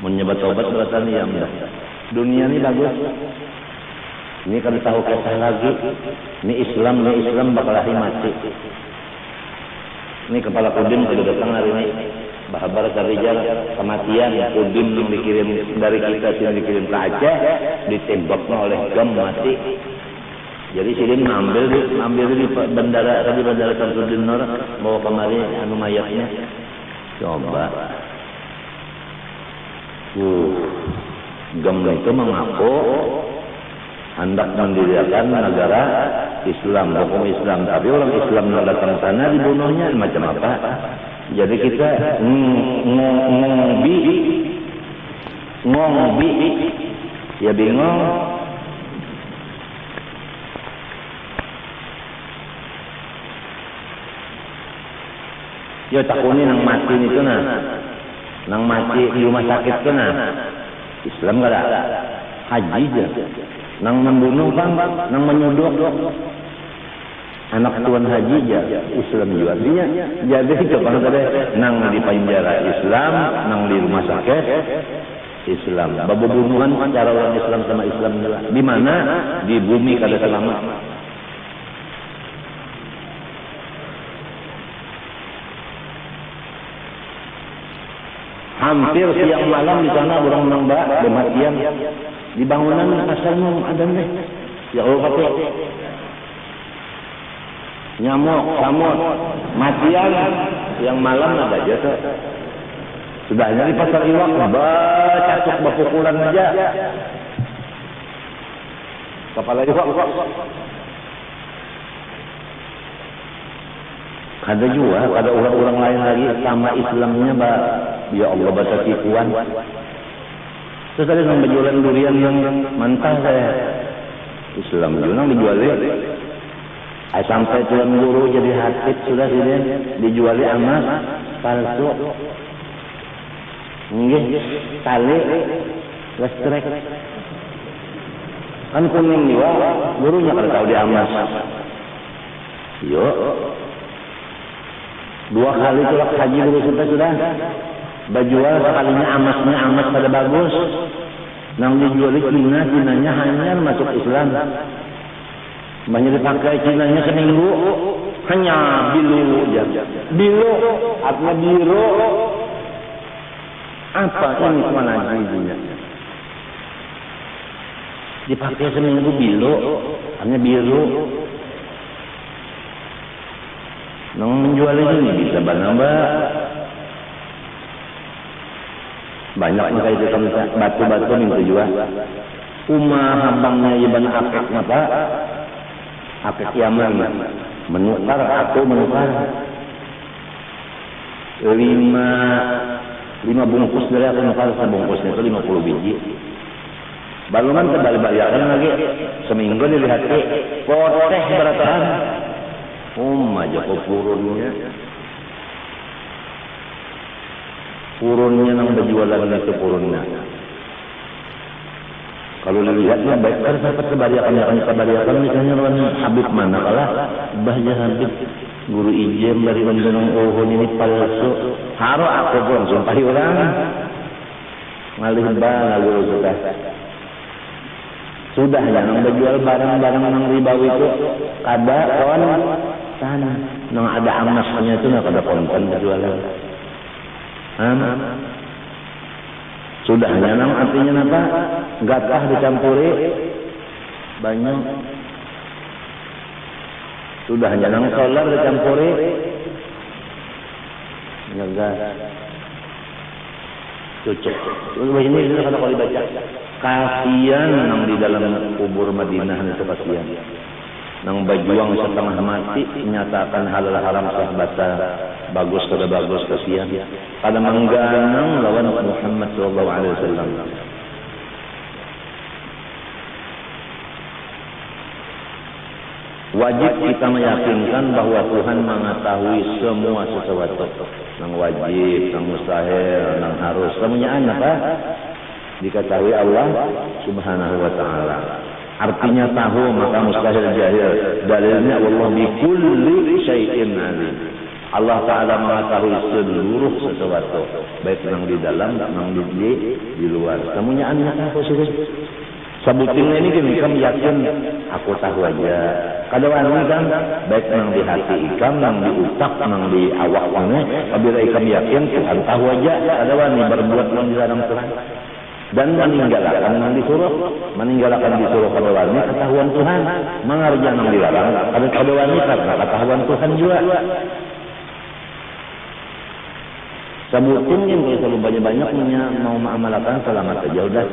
Menyebat obat beratan yang dunia ini bagus. Ini kan tahu kisah lagi. Ini Islam bakal mati. Ini kepala Kodim sudah datang hari ini. Bahabar Karijal kematian Kodim yang dikirim dari kita yang dikirim ke Aceh ditembaknya oleh gam mati. Jadi sini ngambil di bandara Samsudin Nur bawa kemari anu mayatnya. Coba. Gam itu mengaku hendak mendirikan negara Islam, hukum Islam. Tapi orang Islam yang datang sana dibunuhnya macam apa? Jadi kita ngombi, ya bingung. Ya takuni nang mati itu nang mati di rumah sakit itu Islam gak ada haji aja. Nang membunuh bang, nang menyodok anak tuan haji aja Islam juga. Artinya jadi coba tadi nang di penjara Islam, nang di rumah sakit Islam. Babubunuhan cara orang Islam sama Islam juga. Di mana? Di bumi kada selamat. Hampir siang malam di sana orang nambah kematian di bangunan asalnya ada nih. Ya Allah pakai nyamuk, samut, matian siang malam ada aja tuh. Sudahnya di pasar iwak cacuk bapukulan aja. Kepala iwak. Ada juga, ada orang-orang lain lagi sama Islamnya, ya Allah baca tipuan. Terus ada yang berjualan durian yang mentah saya. Islam juga yang dijualin. Sampai tuan guru jadi hatib sudah sini dijuali emas palsu. Nggih, tali listrik. Kan kuning juga, gurunya kalau tahu dia emas. Yuk. 2 kali tulak haji dulu sudah bajual sekalinya emas pada bagus nang dijual Cinanya hanya masuk Islam banyak dipakai Cinanya seminggu hanya bilu artinya biru apa ini mana hajinya dipakai seminggu bilu hanya biru. Nang menjual ini bisa banyak makanya itu batu-batu minta jual. Hambangnya iban akek apa? Akek Yaman menukar atau menukar 5 bungkus dari aku nukar sebungkusnya itu 50 biji. Balungan kebalik-balikan lagi seminggu dilihat poteh berataan. Aja kok purunnya nang berjualan itu purunnya. Kalau dilihatnya baik kan dapat kebariakan misalnya lawan Habib mana kalah bahnya Habib guru ijem dari Bandung Ohon ini palsu. Haro aku pun sumpah orang ngalih guru sudah yang berjual barang-barang yang ribawi itu kada kawan sana nang ada amasnya itu nak ada konten berjualan. Sudah nang artinya apa? Gatah dicampuri banyak. Sudah nang solar dicampuri nyegas. Cocok. Ini kalau dibaca kasihan nang di dalam kubur Madinah itu kasihan. Nang berjuang setengah mati menyatakan halal haram sah basah bagus kada bagus kasihan kada mengganang lawan Muhammad sallallahu alaihi wasallam. Wajib kita meyakinkan bahwa Tuhan mengetahui semua sesuatu. Nang wajib, nang mustahil, nang harus. Semuanya apa? Diketahui Allah Subhanahu wa taala. Artinya tahu maka mustahil jahil. Dalilnya Allah bi kulli syai'in alim. Allah taala mengetahui seluruh sesuatu, baik nang di dalam, nang di luar. Semuanya tahu sudah. Sebutin ini kami yakin aku tahu aja. Kada wani kan baik nang di hati ikam, nang di utak, nang di awak wani. Apabila ikam yakin Tuhan tahu aja. Kada wani berbuat nang dilarang Tuhan. Dan meninggalkan nang disuruh, meninggalkan disuruh kada wani ketahuan Tuhan. Mengerja nang dilarang kada wani karena ketahuan Tuhan juga. Sebutin ini kalau banyak-banyak mau mengamalkan selamat aja udah.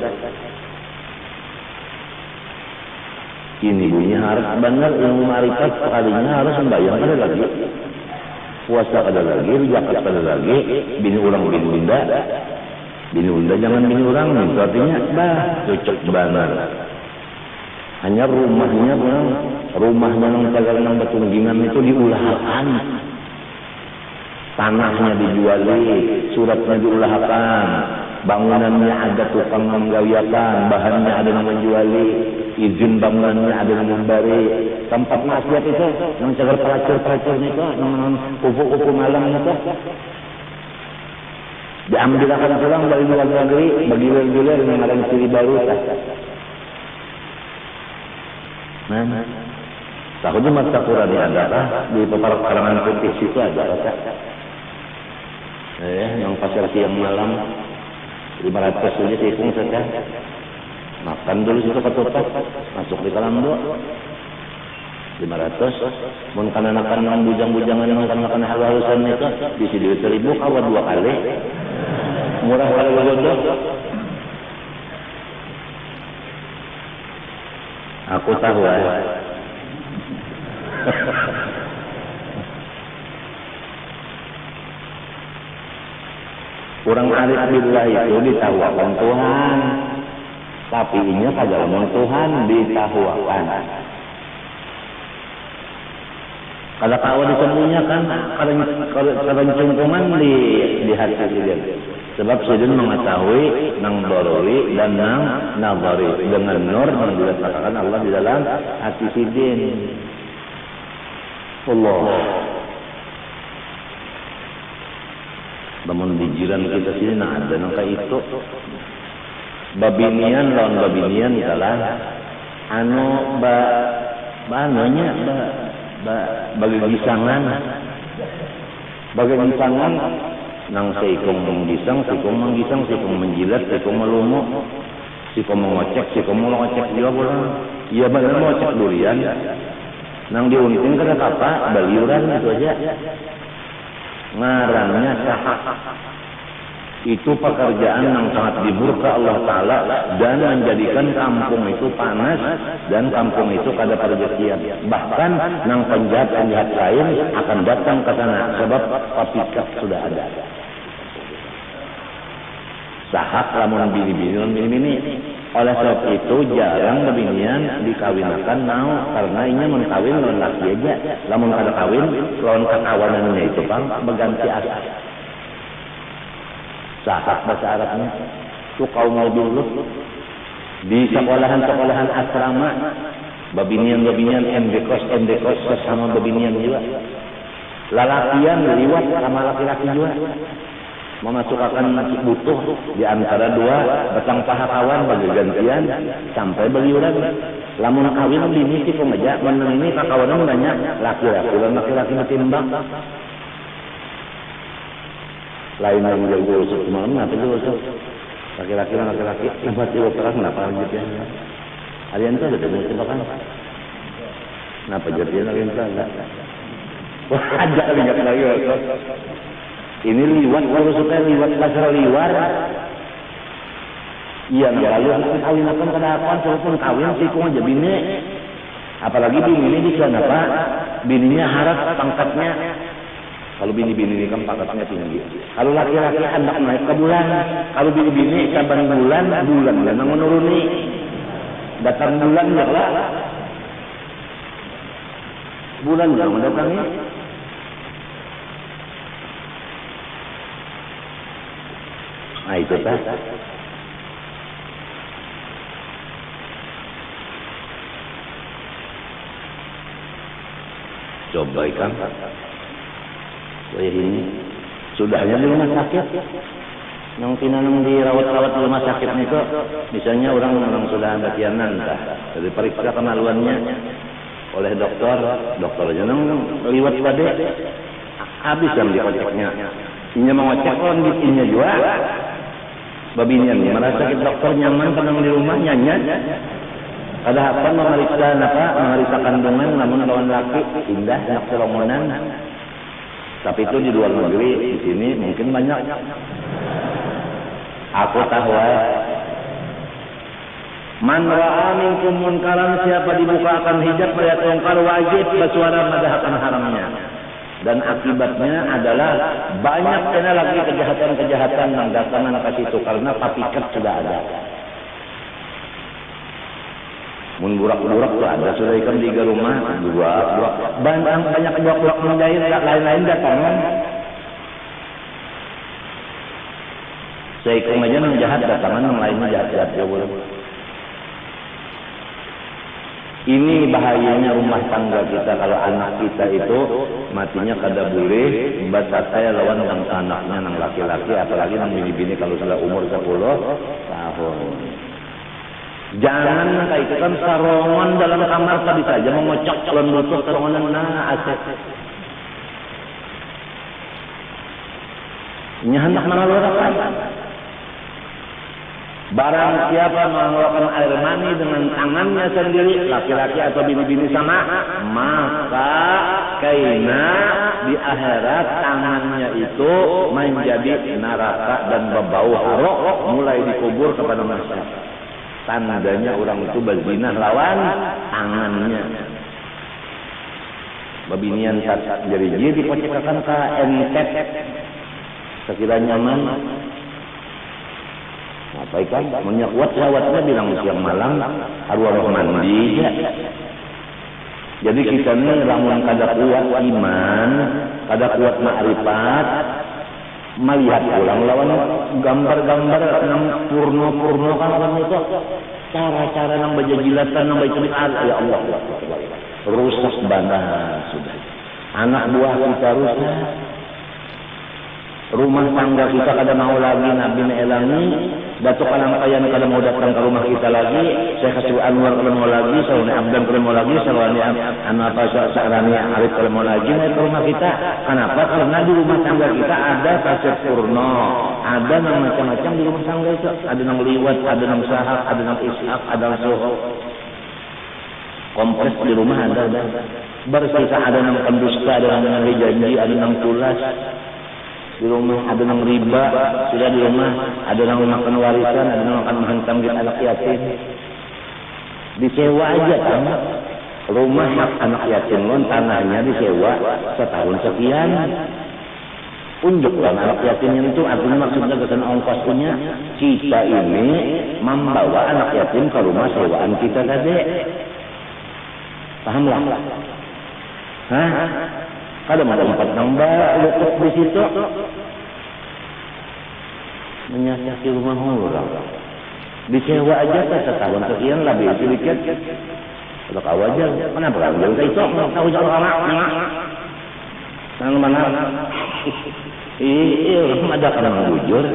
Ini bunyi harus benar ilmu marifat sekalinya harus membayang ada lagi. Puasa ada lagi, zakat ada lagi, bini orang bini bunda. Bini bunda jangan bini orang, itu artinya cocok banget. Hanya rumahnya yang cagar nang Batunggingan itu diulahkan. Tanahnya dijuali, suratnya diulahkan. Bangunannya ada tukang menggawiakan, bahannya ada yang menjuali, izin bangunannya ada yang memberi. Tempat maksiat itu, yang cagar pelacur-pelacur itu, yang kupu-kupu malam itu, diambilkan pulang dari luar negeri, bagi gilir yang ada di ciri baru. Nah, takutnya mata Quran ada kah? Di peperangan putih situ ada kah? Yang pasar siang malam 500 saja tikung saja. Makan dulu situ ketupat, masuk di kolam 500. Mun kananakan nang bujang-bujangan nang kananakan halusan itu di sini 1000 kawa 2 kali. Murah kali bodoh. Aku tahu Orang arif billah itu ditawakan Tuhan, tapi inya pada omong Tuhan ditawakan. Kalau kawan disembunyikan, kalau cungkuman di hati dia. Sebab sidin mengetahui nang dorori dan nang nabari dengan nur yang diletakkan Allah di dalam hati sidin. Allah. Namun di jiran kita sini ada nang kayak itu. Babinian lawan babinian adalah bagi gisangan nang seikong menggisang, seikong menggisang, seikong menjilat, seikong melumuk, seikong mengocek, seikong melocek juga pulang. Iya benar mau cek durian. Nang diunting kena apa? Baliuran itu aja. Ngarannya sahak. Itu pekerjaan yang sangat dimurka Allah Ta'ala dan menjadikan kampung itu panas dan kampung itu kada perjetian. Bahkan nang penjahat-penjahat lain akan datang ke sana sebab papikat sudah ada. Sahak lamun bini-bini. Oleh sebab itu jarang bebinian dikawinakan karena ini menkawin lawan laki aja. Lamun kada kawin lawan kakawanannya itu Bang berganti asal. Sahak bahasa Arabnya itu kaum dulu di sekolahan asrama babinian endekos sesama babinian juga lalakian liwat sama laki-laki juga memasukkan butuh di antara dua batang paha kawan bagi gantian sampai beliuran lamun kawin bini sih pengeja menang ini kakawanan banyak laki-laki metimbang lain yang jago usut malam nanti juga usut laki-laki lebat juga terang kenapa gitu ya harian itu ada dengan tembakan kenapa jadinya lagi enggak wah ada lihat lagi ini liwat kalau supaya liwat pasar liwar iya lalu kawin akan kedapan walaupun kawin sih kok aja bini apalagi bini ini di sana Pak bininya harap pangkatnya Kalau bini-bini ini kan pangkatnya tinggi. Kalau laki-laki hendak naik ke bulan, kalau bini-bini saban bulan yang menuruni. Datang bulan ya lah. Bulan yang mendatangi. Nah itu kan. Coba ikan. Kayak ini. Sudahnya di rumah sakit. Yang pinanang dirawat-rawat di rumah sakit itu, misalnya orang sudah ada kianan, dari periksa kemaluannya oleh dokter aja liwat pada habis yang dikoceknya. Inya mengocek orang giginya juga. Babinya merasa kita dokter nyaman tenang di rumahnya nyanyi. Ada apa memeriksa kandungan namun lawan laki indah nak serongonan. Tapi itu di luar negeri, di sini mungkin banyak. Aku tahu man ra'a minkum munkaran, siapa dibukakan hijab melihat mungkar wajib bersuara madahkan haramnya. Dan akibatnya adalah banyak lagi kejahatan-kejahatan yang datangan ke situ karena papikat sudah ada. Mun burak-burak tuh ada sudah ikan di rumah, burak. Banyak burak-burak menjahit lain-lain datangan. Seikung aja yang jahat datangan yang lainnya jahat-jahat ya boleh. Ini bahayanya rumah tangga kita kalau anak kita itu matinya kada boleh batasnya lawan yang anaknya yang laki-laki apalagi yang bini-bini kalau sudah umur 10 tahun. Jangan kayak itu kan sarongan dalam kamar tadi saja mengocok calon botol sarongan asep. Ini hendak mana lurakan? Barang siapa mengeluarkan air mani dengan tangannya sendiri, laki-laki atau bini-bini sama, maka kaina di akhirat tangannya itu menjadi neraka dan berbau harok mulai dikubur kepada masyarakat. Tandanya orang itu berzina lawan tangannya. Babinian jadi dipocekakan ke entet sekiranya nyaman. Apa ikan? Menyakuat sawatnya bilang siang malam arwah mandi. Jadi kita ni lamun kada kuat iman, kada kuat makrifat, melihat ulang lawan gambar-gambar nang purno kan itu cara-cara nang bajajilatan nang baca ya Allah rusak banget sudah. Anak buah kita rusak. Rumah tangga kita kada mau lagi Nabi elangi. Datuk Kalamkayan kada mau datang ke rumah kita lagi, saya kasih Anwar kada mau lagi, Sauni Abdan kada mau lagi, Sauni Sa'rani Arif kada mau lagi naik ke rumah kita. Kenapa? Karena di rumah tangga kita ada kasir purno, ada yang macam-macam di rumah tangga itu, ada yang liwat, ada yang sahak, ada yang ishak, ada yang soho. Kompres di rumah ada. Bersisa ada yang pendusta, ada yang janji, ada yang tulas. Di rumah ada yang riba, sudah di rumah ada yang makan warisan, ada yang makan menghantam di anak yatim. Disewa aja kan? Rumah anak yatim pun tanahnya disewa setahun sekian. Unjuklah anak yatimnya itu artinya maksudnya kesan ongkos punya. Kita ini membawa anak yatim ke rumah sewaan kita tadi. Pahamlah? Hah? Ada tempat nambah letak di situ menyakiti rumah orang. Disewa aja setahun sekian lebih sedikit. Kalau kau aja, kenapa kau jauh itu? Kau jauh anak. Nang mana? Iya, ada kan bujur.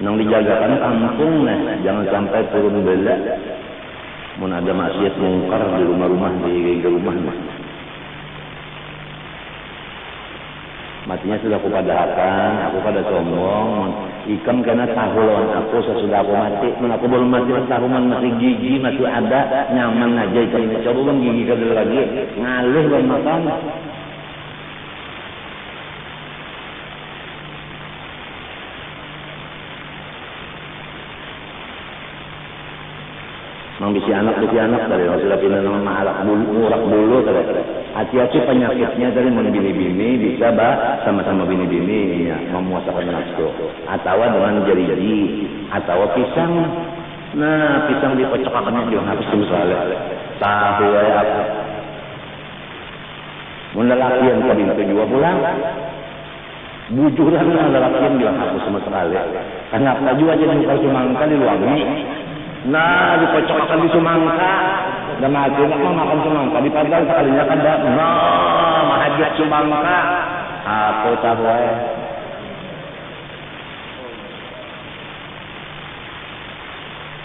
Nang dijagakan kampung nah, jangan sampai turun bela. Mun ada maksiat mungkar di rumah-rumah di rumah matinya sudah aku padahkan, aku pada sombong ikan karena tahu lawan aku sesudah aku mati, mun aku belum mati tahu man masih gigi masih ada nyaman aja ikan ini coba bang gigi kada lagi ngalih bang makan. Mang bisi anak tadi sudah pindah nama malak bulu urak bulu tadi. Hati-hati penyakitnya dari bini-bini bisa sama-sama bini-bini ya, memuasakan nafsu. Atau dengan jari-jari atau pisang. Nah, pisang dipecahkannya juga habis misalnya. Tahu ya apa? Mun lalakian tadi itu juga pulang. Bujuran lalakian juga habis sama sekali. Kenapa juga jadi muka semangka di luangnya? Nah, dipecahkan di semangka. Dan mati nak makan semangka di padang sekalinya kan dah. Nah, mahajat semangka. Apa tahu ya?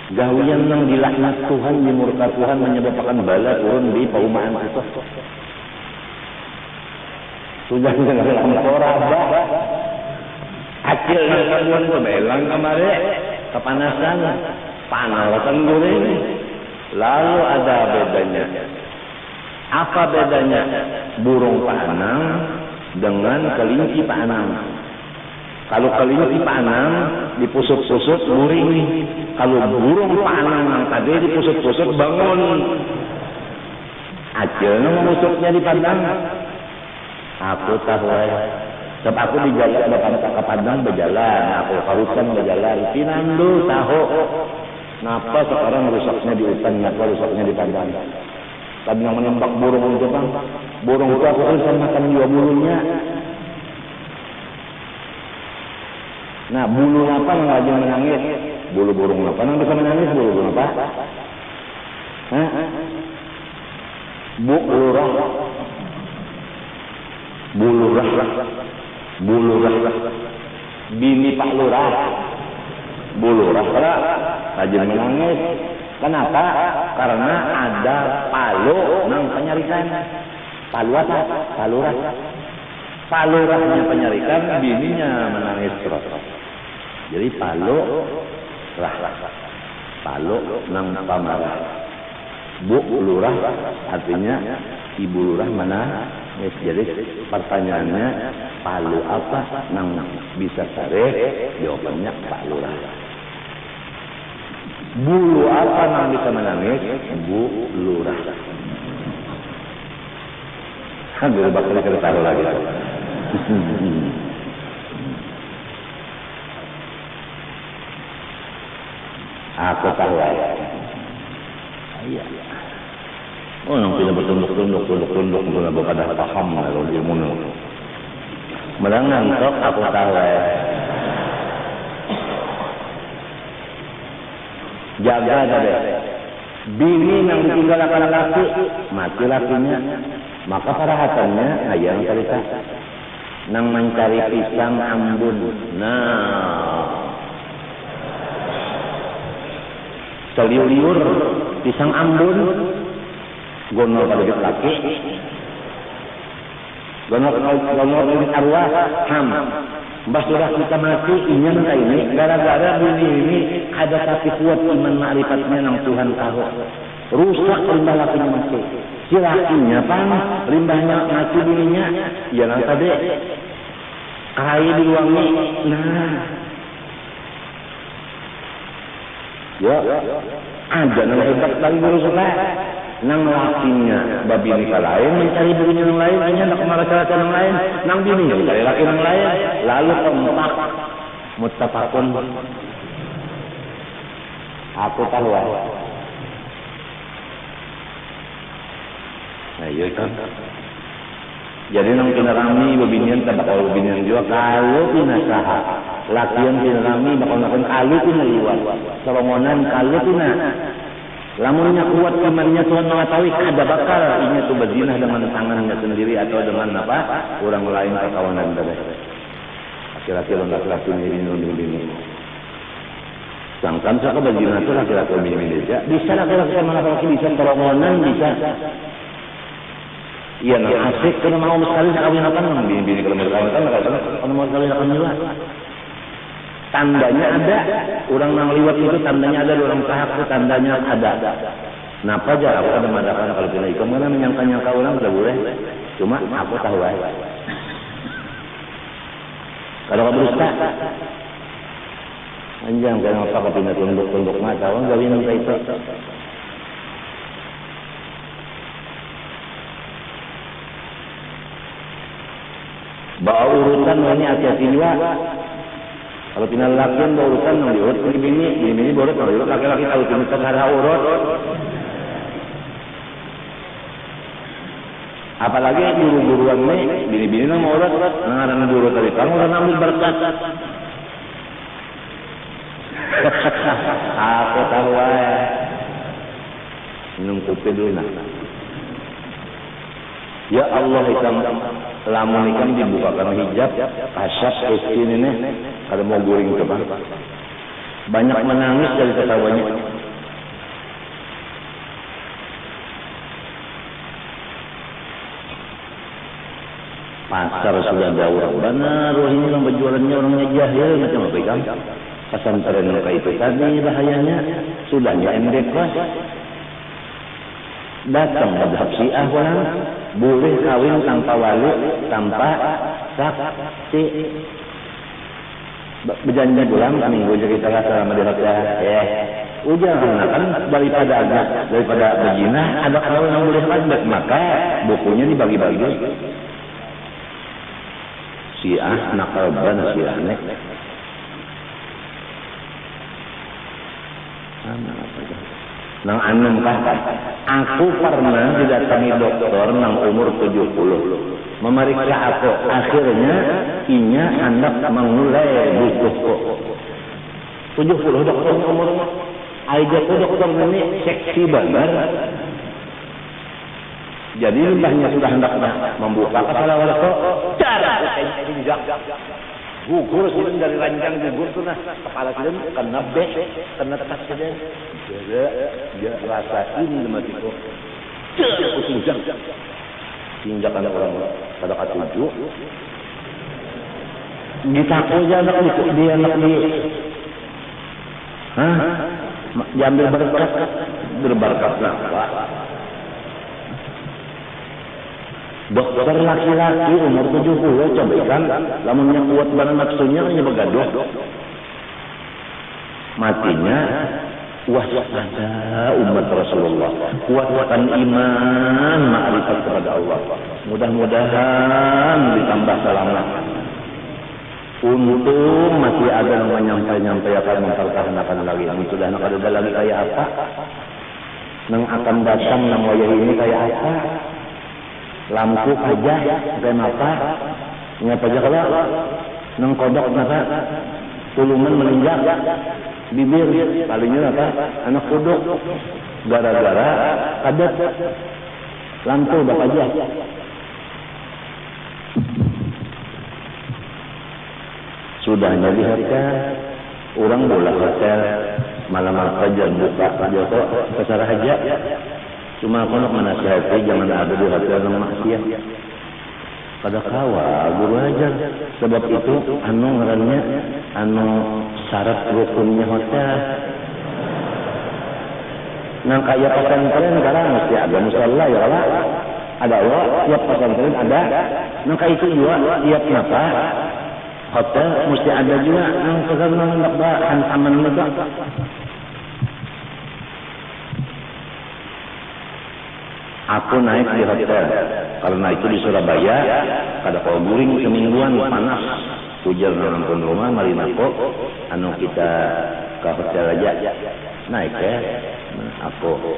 Gawian yang dilaknat Tuhan, dimurka Tuhan menyebabkan bala turun di perumahan itu. Sudah dalam korabah. Acil yang kamuan kebelang kemarin kepanasan, panalasan goreng. Lalu ada bedanya. Apa bedanya burung panang dengan kelinci panang? Kalau kelinci panang dipusut-pusut muring. Kalau burung panang yang tadi dipusut-pusut bangun. Acilnya memusutnya di padang. Aku tahu ya. Sebab aku dijalan ke padang berjalan. Aku harusan berjalan. Pinandu tahu. Kenapa sekarang rusaknya di hutan, kenapa rusaknya di padang? Tadi yang menembak burung itu kan, burung itu aku bisa makan juga bulunya. Nah, bulu apa yang lagi menangis? Bulu burung apa yang bisa menangis? Bulu burung apa? Hah? Lurah. Bulu rah. Bini Pak Lurah. Bulu rah rajin menangis. Kenapa? Karena ada palu nang penyarikan. Palu apa? Palurah. Palurahnya penyarikan, bininya menangis terus. Jadi palu rah. Palu nang pamarah. Bu lurah artinya ibu lurah mana? Jadi pertanyaannya palu apa nang bisa sare? Jawabannya Pak Lurah. Bulu apa nang bisa menangis? Bu Lurah. Hampir bakal diketahui lagi. Aku tahu ya. Iya. Oh, nang tidak bertunduk, sudah berpada paham kalau ilmu nu. Melangan sok aku tahu ya. Jaga deh. Bini yang ditinggal laki-laki, mati lakinya. Maka parahatannya ayang cerita. Nang mencari pisang ambun. Nah. Seliur pisang ambun. Gonol pada laki. Gonol arwah ham. Mbah sudah kita mati ingin ini gara-gara bini ini ada tapi kuat iman ma'rifatnya nang Tuhan tahu. Rusak limbah lakinya mati. Si lakinya pan limbahnya mati bininya. Ya nang tadi kai di luangnya. Nah. Ya. Ada nang hebat dari rusak. Nang lakinya babi nikah lain mencari bini yang lain, hanya nak marah yang lain, nang bini mencari laki yang lain, lalu kompak muttafaqun. Aku tahu ya. Nah iya kan. Jadi nang pinarami babinian tak bakal babinian juga kalau pinasaha. Lakian pinarami bakal nakon kalau pinaliwat. Solomonan kalau pina. Lamunnya kuat imannya Tuhan mengetahui kada bakal ini tuh berzinah dengan tangannya sendiri atau dengan apa orang lain kawanan tadi. Laki-laki laki-laki ini. Sangkan siapa berzinah itu laki-laki ini bisa laki-laki sama laki-laki bisa terowongan bisa. Iya nah asik kena mau sekali kawin apa nang bini kalau mau kawin kalau mau kawin akan juga. Tandanya ada, orang nang liwat itu tandanya ada, orang sahak itu tandanya ada. Kenapa aja aku ada madakan kalau kena ikut mana menyangka-nyangka orang tidak boleh. Cuma aku tahu aja. Kalau kamu berusaha, anjang jangan apa kau pindah tunduk mata, orang gawin yang itu. Bawa urutan ini hati-hati juga. Kalau tinggal lakian bawa urutan nang diurut bini borot nang diurut laki-laki kalau tinggal ada urut. Apalagi guru-guruan nih, bini-bini nang mau urut, nang guru tadi kamu udah ambil berkat. Aku tahu minum kopi dulu nah. Ya Allah ikam lamun ikam dibukakan hijab kasyaf kesini nih kada mau guring ke bang. Banyak menangis dari ketawanya. Pasar sudah ada orang benar, ini orang berjualannya orangnya jahil macam apa ikam? Pesantren kayak itu tadi bahayanya sudahnya MD kelas. Datang madhab Syiah orang boleh kawin tanpa wali, tanpa saksi. Berjanji pulang minggu jadi kita selama di hotel. Ujangan kan daripada berzina ada kawin yang boleh lanjut maka bukunya dibagi-bagi. Syiah nakal banget Syiah nek. Nang anu aku pernah didatangi dokter nang umur 70 memeriksa aku akhirnya inya hendak memulai butuh kok 70 dokter umurnya aja tuh dokter ini seksi banget jadi limbahnya sudah hendak membuka kepala warga cara gugur sih dari ranjang gugur tuh nah kepala kita kena bek kena tas saja dia rasain mati kok pusing tinjak anak orang pada ketujuh ditaku aja anak itu dia anak dia diambil berberkat nah dokter laki-laki umur 70 coba kan lamunnya kuat banget nafsunya kan begaduh matinya waspada umat Rasulullah kuatkan iman ma'rifat kepada Allah mudah-mudahan ditambah selamat untung masih ada yang menyampai akan mempertahankan lagi yang sudah nak ada lagi kayak apa yang akan datang yang wayah ini kayak apa lampu aja kayak apa ngapa aja kalau nang kodok napa tulungan meninggal bibir palingnya apa anak kodok gara-gara kadet lampu bapak aja sudah jadi hotel orang bola hotel malam aja buka aja kok kesara aja cuma aku nak menasihati jangan ada di hotel yang maksiat pada kawa guru ajar sebab itu anu ngarannya anu syarat rukunnya hotel nang kaya pesantren sekarang mesti ada musalla ya Allah ada Allah tiap pesantren ada nang kaya itu juga tiap napa hotel mesti ada juga nang pesantren nak bahan aman itu aku naik di hotel karena itu di Surabaya kada kau guring semingguan panas hujan nang rumah marina kok anu kita ke hotel aja naik ya aku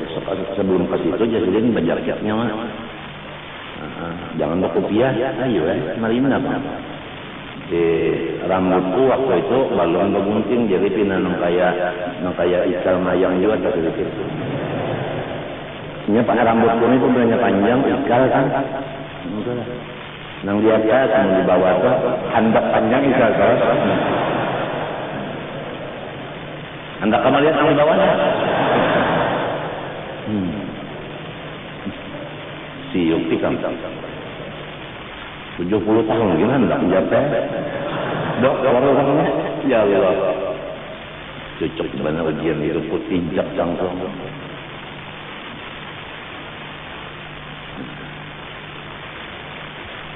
sebelum ke situ jadiin bajaknya mah jangan berkopiah ayo marina bang rambutku waktu itu balon begunting jadi pina nang kaya ikal mayang juga tak sedikit nya pakai rambut kuning itu beranya panjang ikal kan nang di atas nang di bawah tuh handak panjang ikal terus handak kamu lihat nang di bawahnya siuk tikam 70 tahun gimana enggak menjapeh dok orang-orangnya ya Allah cocok benar ujian itu putih jak cangkong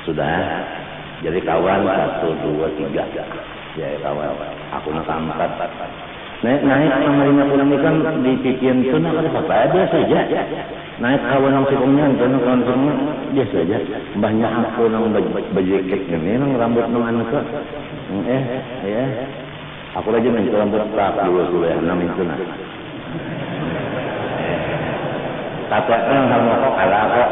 sudah jadi kawan 1, 2, 3 ya kawan aku nak angkat naik naik amalnya pulang ikan di pikiran itu nak ada apa saja naik kawan nang sikongnya, kawan sikongnya biasa aja. Banyak aku nang bajeket ini, nang rambut nang anu ke, ya. Aku aja minta rambut tak dulu ya, nang itu nak. Tatanya sama kok kalah kok.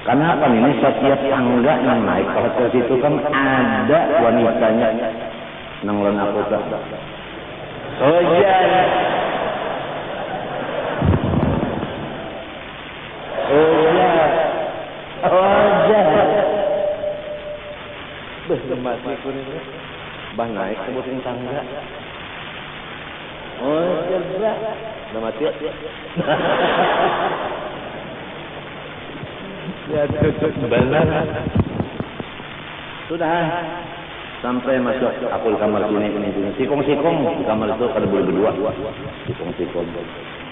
Karena apa ini setiap tangga yang naik ke hotel situ kan ada wanitanya nang lawan aku tak. Hujan. Masih kuning bah naik ke musim tangga. Oh, cerdas. Udah mati ya? Ya, benar. Sudah. Sampai masuk aku di kamar sini. Sikong-sikong di kamar itu kada boleh berdua. Sikong-sikong.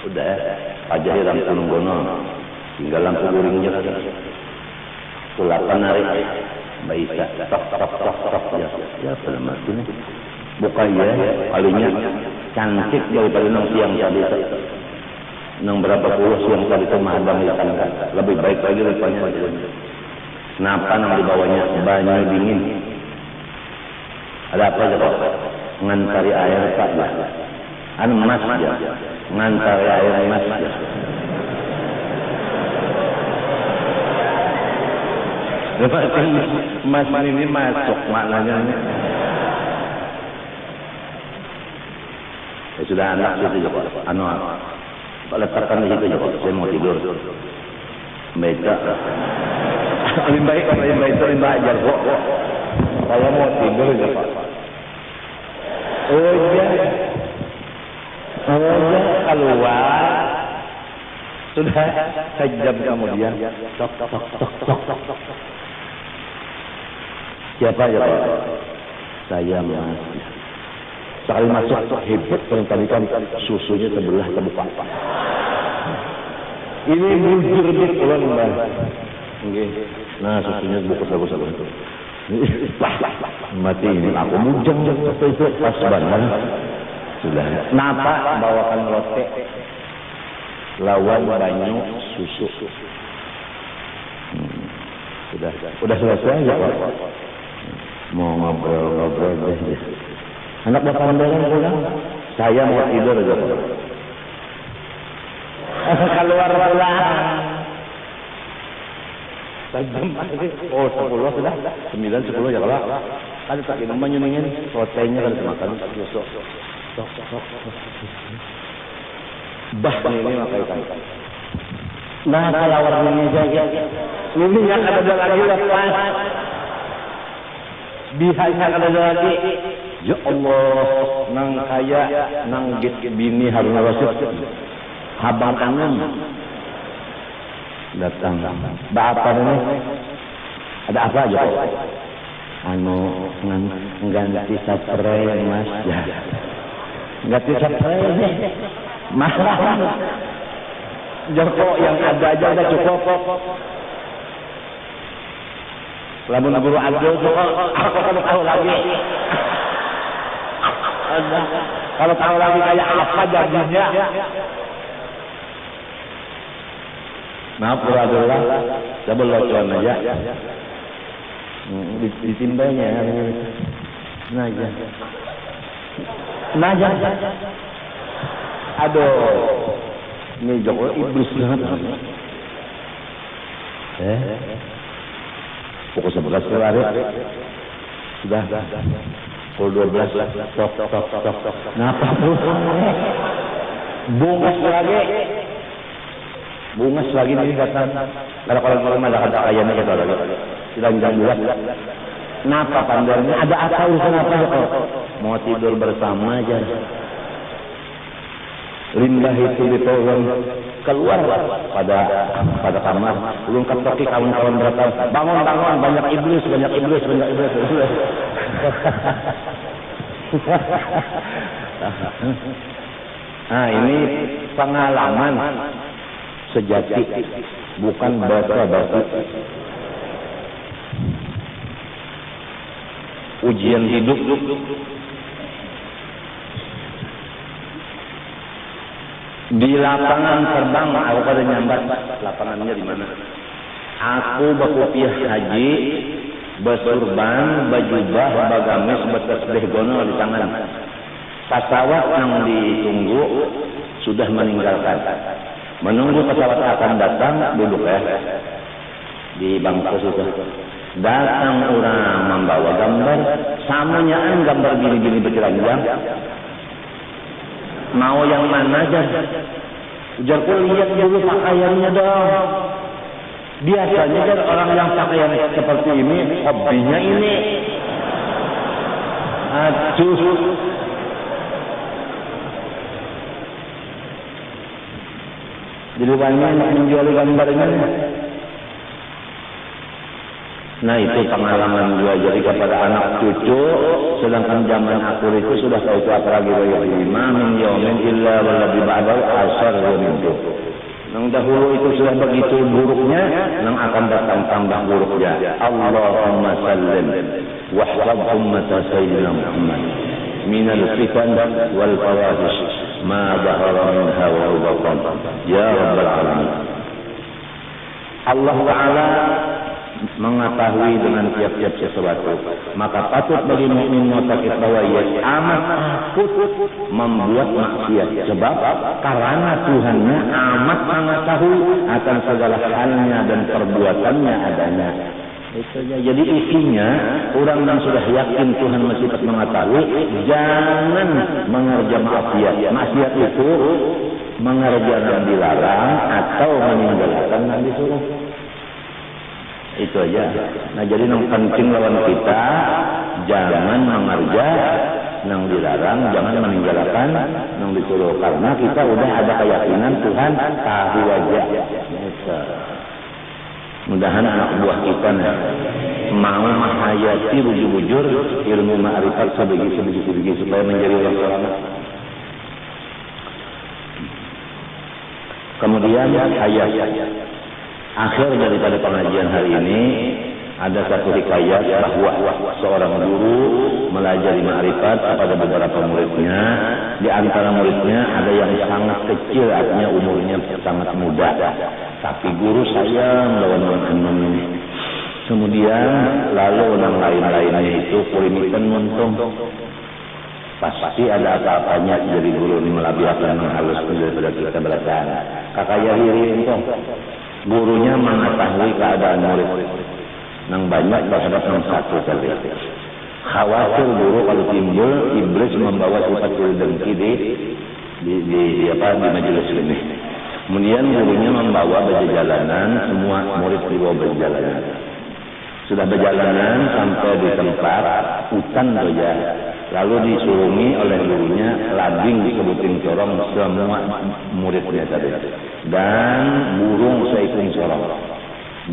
Udah ya. Pajah hiram Tanunggono. Tinggal lampu guringnya. Kulapan narik. Baisa, tok, ya pada ini. Bukan ya, kalinya cantik daripada nang siang tadi. Nang berapa puluh siang tadi itu madam ikan kan. Lebih baik lagi rupanya. Kenapa nang dibawanya banyak dingin? Ada apa aja kok? Ngantari air pak ya. Emas ya, ngantari air emas ya. Mas ini masuk maknanya. Ya sudah anak situ juga. Letakkan di situ juga. Saya mau tidur. Meja. Limba itu limba ajar kok. Kalau mau tidur ya Pak. Oh iya. Keluar. Sudah sejam kemudian. Tok. Siapa ya Pak? Saya Mas. Sekali masuk hebat tadi kan susunya sebelah terbuka. Ini bujur dik ulang Mbak. Nah susunya bagus. Mati ini aku mujang itu pas banget. Sudah. Napa bawakan roti lawan banyu susu. Udah selesai ya Pak. Mau ngobrol deh. Anak bapak beneran pulang. Saya mau tidur aja. Keluar pulang. Sejam lagi. Oh 10 sudah. 9-10 ya kalau. Kan tak minum nyuningin. Proteinnya kan makan besok. Bah ini makai kan. Nah kalau warnanya saja. Ini yang ada lagi lepas. Bihanya ada lagi. Ya Allah, nang kaya, nang bini Harun Rasul, Habang Anam datang. Bapak ini ada apa aja? Ganti spray Mas ya. Ganti spray nih. Mahal. Joko yang ada aja udah cukup. Lamun guru Abdul aku kan tahu lagi. Kalau tahu lagi kayak apa jadinya. Maaf Abdullah, saya belocan aja. Ditimbanya. Naja. Aduh. Ini Joko iblis banget. Pukul 11 keluar. Sudah. Pukul 12. Stop. Kenapa terus? Bungas lagi nih datang. Kalau ada kayaknya kita lagi. Sudah jam 12. Kenapa pandarnya? Ada apa urusan apa ya kok? Mau tidur bersama aja. Limbah itu ditolong keluar pada kamar. Belum ketoki kawan-kawan berapa. Bangun banyak iblis. Nah ini pengalaman sejati, bukan basa-basi. Ujian hidup. Di lapangan terbang, aku pada nyambat lapangannya di mana. Aku berkopiah haji, bersurban, berjubah, bagamis, bertasbih gono di tangan. Pesawat yang ditunggu sudah meninggalkan. Menunggu pesawat akan datang, duduk ya di bangku situ. Datang orang membawa gambar, samanya gambar gini-gini berjelang-jelang. Mau yang mana aja? Ujarku, lihat dulu pakaiannya dong. Biasanya kan orang yang pakaian seperti ini, hobinya ini. Aduh. Jadi banyak menjual gambarnya. Nah itu pengalaman gua, jadi kepada anak cucu, sedangkan zaman akhir itu sudah tahu itu apa lagi lima min yaumin illa wallabi ba'dal asar minhu. Nang dahulu itu sudah begitu buruknya, nang akan datang tambah buruknya. Allahumma sallim wahfaz ummata sayyidina Muhammad minal fitan wal fawahish ma dhahara minha wa batan ya rabbal alamin. Allah Ta'ala mengetahui dengan tiap-tiap sesuatu, maka patut bagi mukmin mutakid bahwa ia amat takut membuat maksiat, sebab karena Tuhannya amat mengetahui akan segala halnya dan perbuatannya adanya. Itu saja. Jadi isinya orang yang sudah yakin Tuhan masih mengetahui, jangan mengerja maksiat. Maksiat itu mengerjakan dilarang atau meninggalkan yang disuruh. Itu aja. Nah jadi yang penting lawan kita, jangan mengerja yang dilarang, jangan meninggalkan yang disuruh. Karena kita udah ada keyakinan Tuhan tahu aja. Mudahan anak buah kita mau menghayati bujur-bujur ilmu ma'rifat sebegi supaya menjadi orang selamat. Kemudian hayat. Akhir daripada pengajian hari ini ada satu hikayat bahwa seorang guru melajari ma'rifat kepada beberapa muridnya. Di antara muridnya ada yang sangat kecil, artinya umurnya sangat muda. Tapi guru sayang lawan ini. Kemudian lalu yang lain-lainnya itu kulimitan muntung. Pasti ada apa-apanya jadi guru ini melabiakan menghaluskan daripada kita belajar. Kakak Yahiri itu gurunya mengetahui keadaan murid yang banyak terhadap yang satu tadi. Khawatir guru kalau timbul iblis membawa sifat dengki di majelis ini. Kemudian gurunya membawa berjalanan, semua murid dibawa berjalanan. Sudah berjalanan sampai di tempat hutan saja. Lalu disurungi oleh gurunya, lading disebutin corong semua muridnya tadi. Dan burung seikung corong.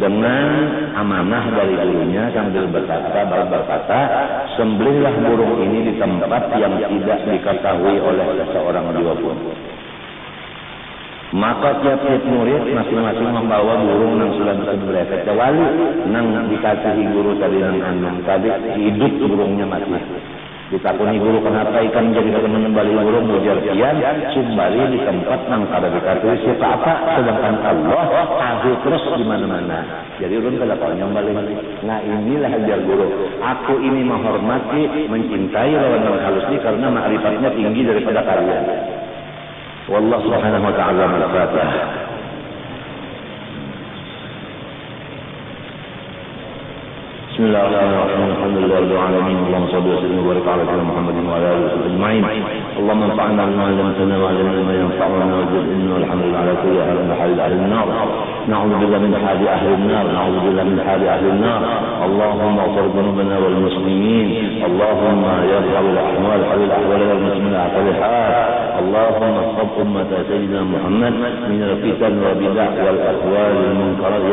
Dengan amanah dari gurunya sambil berkata, sembelihlah burung ini di tempat yang tidak diketahui oleh seseorang juga pun. Maka tiap-tiap murid masing-masing membawa burung yang sudah disembelih, kecuali yang dikasihi guru tadi yang andung tadi hidup burungnya masih. Ditakuni guru kenapa ikan jadi kembali burung mujar kian sumbali di tempat yang kada dikatakan siapa apa, sedangkan Allah tahu terus di mana-mana. Jadi urun kada kau nyambali. Nah inilah ajar guru. Aku ini menghormati, mencintai lawan yang halus ini karena ma'rifatnya tinggi daripada kalian. Wallahu subhanahu wa ta'ala al-Fatihah. Bismillahirrahmanirrahim. Alhamdulillahirabbil alamin. Allahumma shalli wa sallim wa barik ala sayyidina Muhammadin wa ala alihi wa sahbihi ajma'in. Allahumma anfa'na bima 'allamtana wa 'allimna ma yanfa'una wa zidna walhamdulillah ala kulli halin wa hal ahli an-nar. Na'udzu billahi min hali ahli an-nar. Na'udzu billahi min hali ahli an-nar. Allahumma ighfir dhunubana wal muslimin. Allahumma yarham al-ahwal halil ahwal al-muslimin al-hal. Allahumma اصحب أمة سيدنا محمد من الفتن والبدع والأهوال المنكرات.